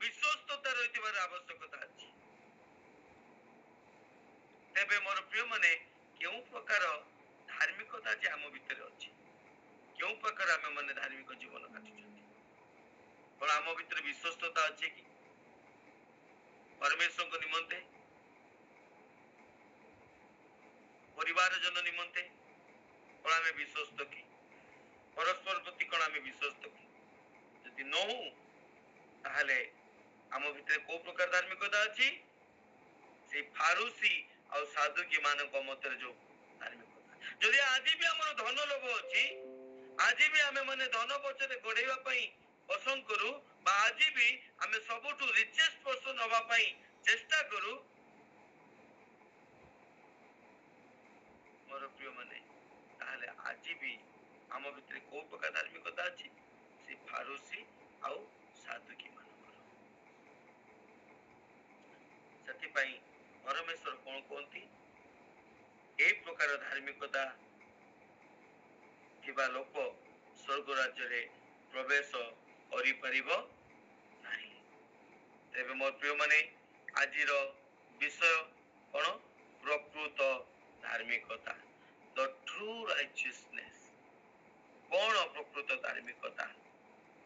ବିଶ୍ୱସ୍ତତା ରହିଥିବାର ଆବଶ୍ୟକତା ଅଛି। ତେବେ ମୋର ପ୍ରିୟ ମାନେ, କେଉଁ ପ୍ରକାର ଧାର୍ମିକତା ଯେ ଆମ ଭିତରେ ଅଛି, କେଉଁ ପ୍ରକାର ଆମେ ମାନେ ଧାର୍ମିକ ଜୀବନ କାଟୁଛନ୍ତି? କଣ ଆମ ଭିତରେ ବିଶ୍ୱସ୍ତତା ଅଛି କି? ପରମେଶ୍ୱରଙ୍କ ନିମନ୍ତେ, ପରିବାର ଜନ ନିମନ୍ତେ କଣ ଆମେ ବିଶ୍ୱସ୍ତ କି? ପରସ୍ପର ପ୍ରତି କଣ ଆମେ ବିଶ୍ୱସ୍ତ କି? ଯଦି ନ ହଉ, ତାହେଲେ ଆମ ଭିତରେ କୋଉ ପ୍ରକାର ଧାର୍ମିକତା ଅଛି? ସେଇ ଫାରୁସି ଆଉ ସାଧୁକୀ ମାନଙ୍କ ମତରେ ଯୋଉ ଧାର୍ମିକତା। ଯଦି ଆଜି ବି ଆମର ଧନ ଲୋଭ ଅଛି, ଆଜି ବି ଆମେ ମାନେ ଧନ ପଛରେ ଗୋଡେଇବା ପାଇଁ ପସନ୍ଦ କରୁ, ବା ଆଜି ବି ଆମେ ସବୁଠୁ ରିଚେଷ୍ଟ ପର୍ସନ ହବା ପାଇଁ ଚେଷ୍ଟା କରୁ, ମୋର ପ୍ରିୟ ମାନେ, ତାହେଲେ ଆଜି ବି ଆମ ଭିତରେ କୋଉ ପ୍ରକାର ଧାର୍ମିକତା ଅଛି? ସେ ଫାରୁସି ଆଉ ସାଧୁକୀ ମାନଙ୍କର। ସେଥିପାଇଁ ପରମେଶ୍ୱର କଣ କୁହନ୍ତି? এই ପ୍ରକାର ଧାର୍ମିକତା ଥିବା ଲୋକ ସ୍ୱର୍ଗ ରାଜ୍ୟରେ ପ୍ରବେଶ କରିପାରିବ ନାହିଁ। ତେବେ ମୋ ପ୍ରିୟ ମାନେ, ଆଜିର ବିଷୟ କଣ? ପ୍ରକୃତ ଧାର୍ମିକତା, ଦ ଟ୍ରୁ ରାଇଚିୟସନେସ୍। କଣ ପ୍ରକୃତ ଧାର୍ମିକତା?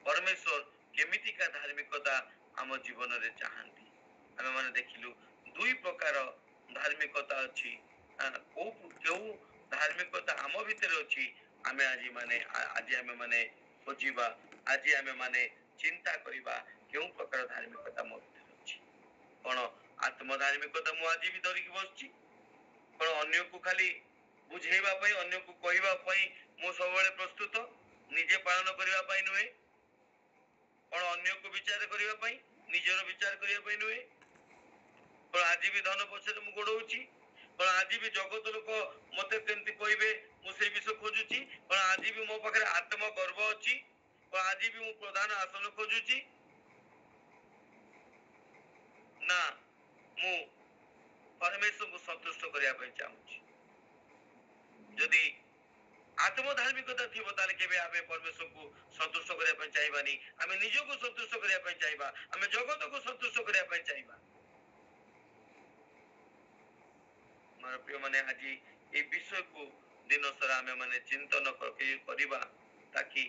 ପରମେଶ୍ୱର କେମିତିକା ଧାର୍ମିକତା ଆମ ଜୀବନରେ ଚାହାନ୍ତି? ଆମେ ମାନେ ଦେଖିଲୁ ଦୁଇ ପ୍ରକାର ଧାର୍ମିକତା ଅଛି। କେଉଁ ଧାର୍ମିକତା ଆମ ଭିତରେ ଅଛି, ଆମେ ଆଜି ଆମେ ମାନେ ଖୋଜିବା, ଆଜି ଆମେ ମାନେ ଚିନ୍ତା କରିବା କେଉଁ ପ୍ରକାର ଧାର୍ମିକତା ମୋ ଭିତରେ ଅଛି। କଣ ଆତ୍ମ ଧାର୍ମିକତା ମୁଁ ଆଜି ବି ଧରିକି ବସିଛି? କଣ ଅନ୍ୟକୁ ଖାଲି ବୁଝେଇବା ପାଇଁ, ଅନ୍ୟକୁ କହିବା ପାଇଁ ମୁଁ ସବୁବେଳେ ପ୍ରସ୍ତୁତ, ନିଜେ ପାଳନ କରିବା ପାଇଁ ନୁହେଁ? କଣ ଅନ୍ୟକୁ ବିଚାର କରିବା ପାଇଁ, ନିଜର ବିଚାର କରିବା ପାଇଁ ନୁହେଁ? କଣ ଆଜି ବି ଧନ ପଛରେ ମୁଁ ଗୋଡଉଛି? କଣ ଆଜି ବି ଜଗତ ଲୋକ ମତେ କେମିତି କହିବେ ମୁଁ ସେଇ ବିଷୟ ଖୋଜୁଛି? କଣ ଆଜି ବି ମୋ ପାଖରେ ଆତ୍ମ ଗର୍ବ ଅଛି? କଣ ଆଜି ବି ମୁଁ ପ୍ରଧାନ ଆସନ ଖୋଜୁଛି? ନା, ମୁଁ ପରମେଶ୍ୱରଙ୍କୁ ସନ୍ତୁଷ୍ଟ କରିବା ପାଇଁ ଚାହୁଁଛି। ଯଦି आत्मधार्मिकता थी ताले केबे आमे परमेश्वर को संतुष्ट करिया पय चाहबानी आमे निजो को संतुष्ट करिया पय चाहबा आमे जगत को संतुष्ट करिया पय चाहबा मार प्रिय माने आज ए विषय को दिन सारा आमे माने चिंतन करिबा ताकि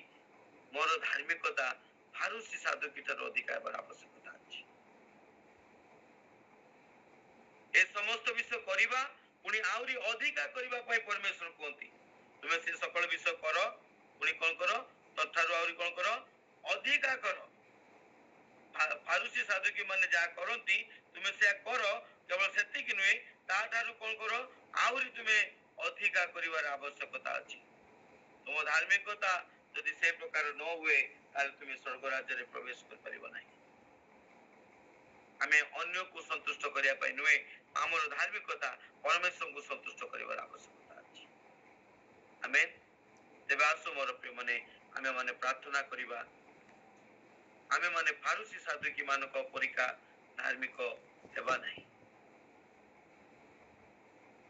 मोर धार्मिकता फारूसी साधु ठार अधिक हेबार आवश्यकता अछि ए समस्त विषय करिबा पुणी आउरी अधिका करिबा पय परमेश्वर कोंती तुमे से सकल विषय करो पुणी कोन करो तथारु आउरी कोन करो अधिका करो फारूसी साधु की माने जा करंती तुमे से करो केवल सेति कि नुई ता ठारु कोन करो आउरी तुमे अधिका करिवार आवश्यकता अछि तुम धार्मिकता यदि से प्रकार न हुए ताले तुमे स्वर्ग राज्य रे प्रवेश कर परिबो नाही आमे अन्य को संतुष्ट करिया पय नुई आमर धार्मिकता परमेश्वर को संतुष्ट करिवार आवश्यकता अछि आमेन तेबे आसो मोर प्रिय माने आमे माने प्रार्थना करिबा आमे माने फारूसी साधु की मानक परीक्षा धार्मिक हेबा नाही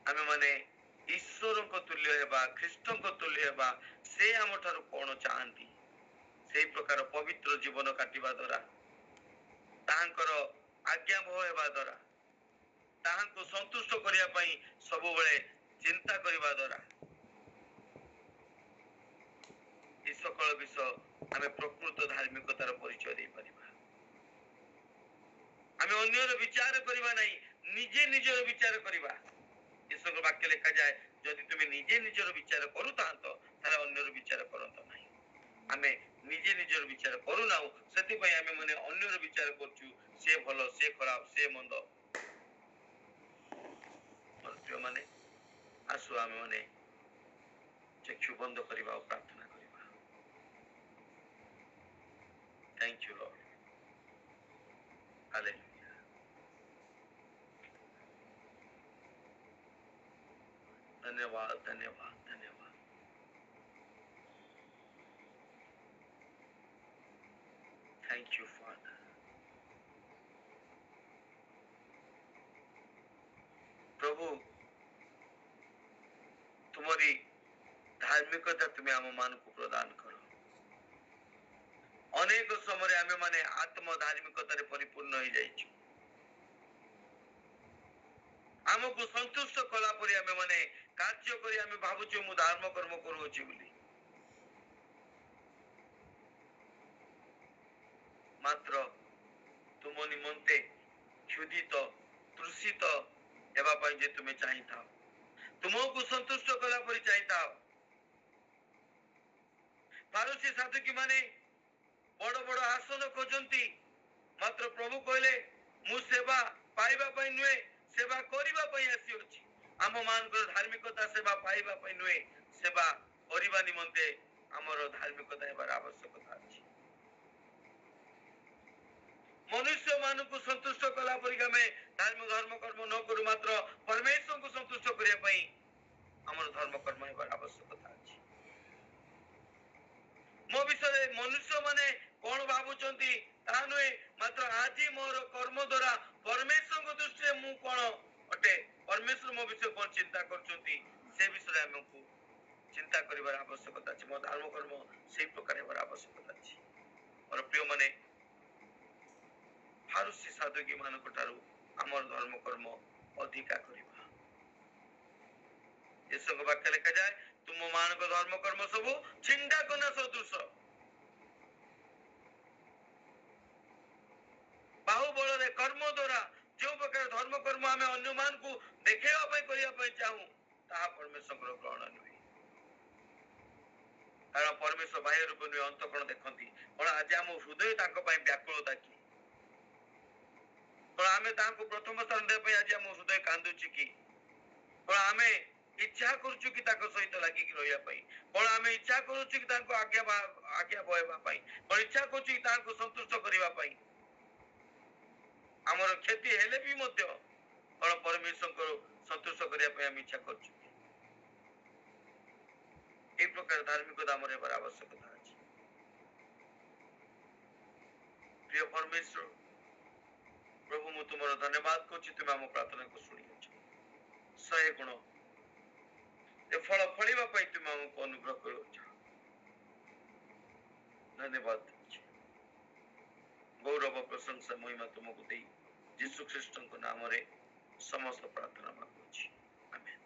आमे माने ईश्वर को तुल्य हेबा ख्रीष्ट को तुल्य हेबा से हम ठार कोन चाहंती से प्रकार पवित्र जीवन काटिबा द्वारा तांकर आज्ञा भय हेबा द्वारा तांको संतुष्ट करिया पई सब बेले चिंता करिबा द्वारा ई सकल विषय आमे प्रकृत धार्मिकतार परिचय दे परिबा आमे अन्यर विचार करिबा नाही निजे निजर विचार करिबा ईश्वर वाक्य लिखा जाए यदि तुम निजे निजर विचार करू तांतो तारे अन्यर विचार करंतो नाही आमे निजे निजर विचार करू नाउ सेति पई आमे माने अन्यर विचार करछु से भलो से खराब से मंद प्रिय माने आसु आमे माने चक्षु बंद करिबा और प्रार्थना करिबा थैंक यू लॉर्ड हालेलुया धन्यवाद धन्यवाद धन्यवाद थैंक यू फादर प्रभु तुम्हारी धार्मिकता तुम्हें आम मान को प्रदान करो अनेक समय आमे माने आत्म धार्मिकता रे परिपूर्ण हो जाइछु आमको संतुष्ट कला परि आमे माने कार्य करी आमे भाबुछु मु धर्म कर्म करूछि बोली मात्र तुम निमंते क्षुधित तृषित एवा पई जे तुमे चाहिता तुमको संतुष्ट कला परि चाहिता फारूसी साधु की माने बड़ बड़ आसन खोजंती मात्र प्रभु कहले मु सेवा पाइबा पई नुए सेवा करिबा पई आसी अछि आम मान को धार्मिकता सेवा पाइबा पई नुए सेवा करिबा निमंते हमर धार्मिकता हेबार आवश्यकता अछि मनुष्य मान को संतुष्ट कला परिका में धर्म कर्म न करू मात्र परमेश्वर को संतुष्ट करिया पई हमर धर्म कर्म हेबार आवश्यकता अछि मो विषय मनुष्य माने कोन भाबुचंती ता नुए मात्र आजी मोर कर्म द्वारा परमेश्वर को दृष्टि मु कोन अटे परमेश्वर मो विषय कोन चिंता करचंती से विषय हमकु चिंता करिवार आवश्यकता अछि मो धर्म कर्म सेही प्रकार हेबार आवश्यकता अछि और प्रिय माने फारूसी साधु की मान ठारू आमर धर्म कर्म अधिका करिबा यीशु को वाक्य लिखा जाए तुम मान को धर्म कर्म सब छिंडा कोना सदृश बाहुबल रे कर्म द्वारा जो प्रकार धर्म कर्म आमे अन्य मान को देखेवा पई करिया पई चाहू ता परमेश्वर को ग्रहण नुई कारण परमेश्वर बाह्य रूप नुई अंतःकरण देखंती पण आज हम हृदय तांको पई व्याकुलता की पण आमे तांको प्रथम स्थान दे पई आज हम हृदय कांदुची की पण आमे इच्छा करूछु कि ताको सहित लागि कि रहया पई पण आमे इच्छा करूछु कि तांको आज्ञा बयबा पई पण इच्छा करूछु कि तांको संतुष्ट करिवा पई हमर खेती हेले भी मध्य पण परमेश्वर को संतुष्ट करिया पई हम इच्छा करूछु ए प्रकार धार्मिकता हमर हेबार आवश्यकता अछि प्रिय परमेश्वर प्रभु मु तुमरो धन्यवाद करछि तुम हम प्रार्थना को सुनियो 100 गुण ए फल फलिबा पई तुम ଆମକୁ ଅନୁଗ୍ରହ କରୁଛ। ଧନ୍ୟବାଦ ଦେଉଛି। ଗୌରବ ପ୍ରଶଂସା ମହିମା ତୁମକୁ ଦେଇ ଯୀଶୁ ଖ୍ରୀଷ୍ଟଙ୍କ ନାମରେ ସମସ୍ତ ପ୍ରାର୍ଥନା ମାଗୁଛି। ଆମେନ୍।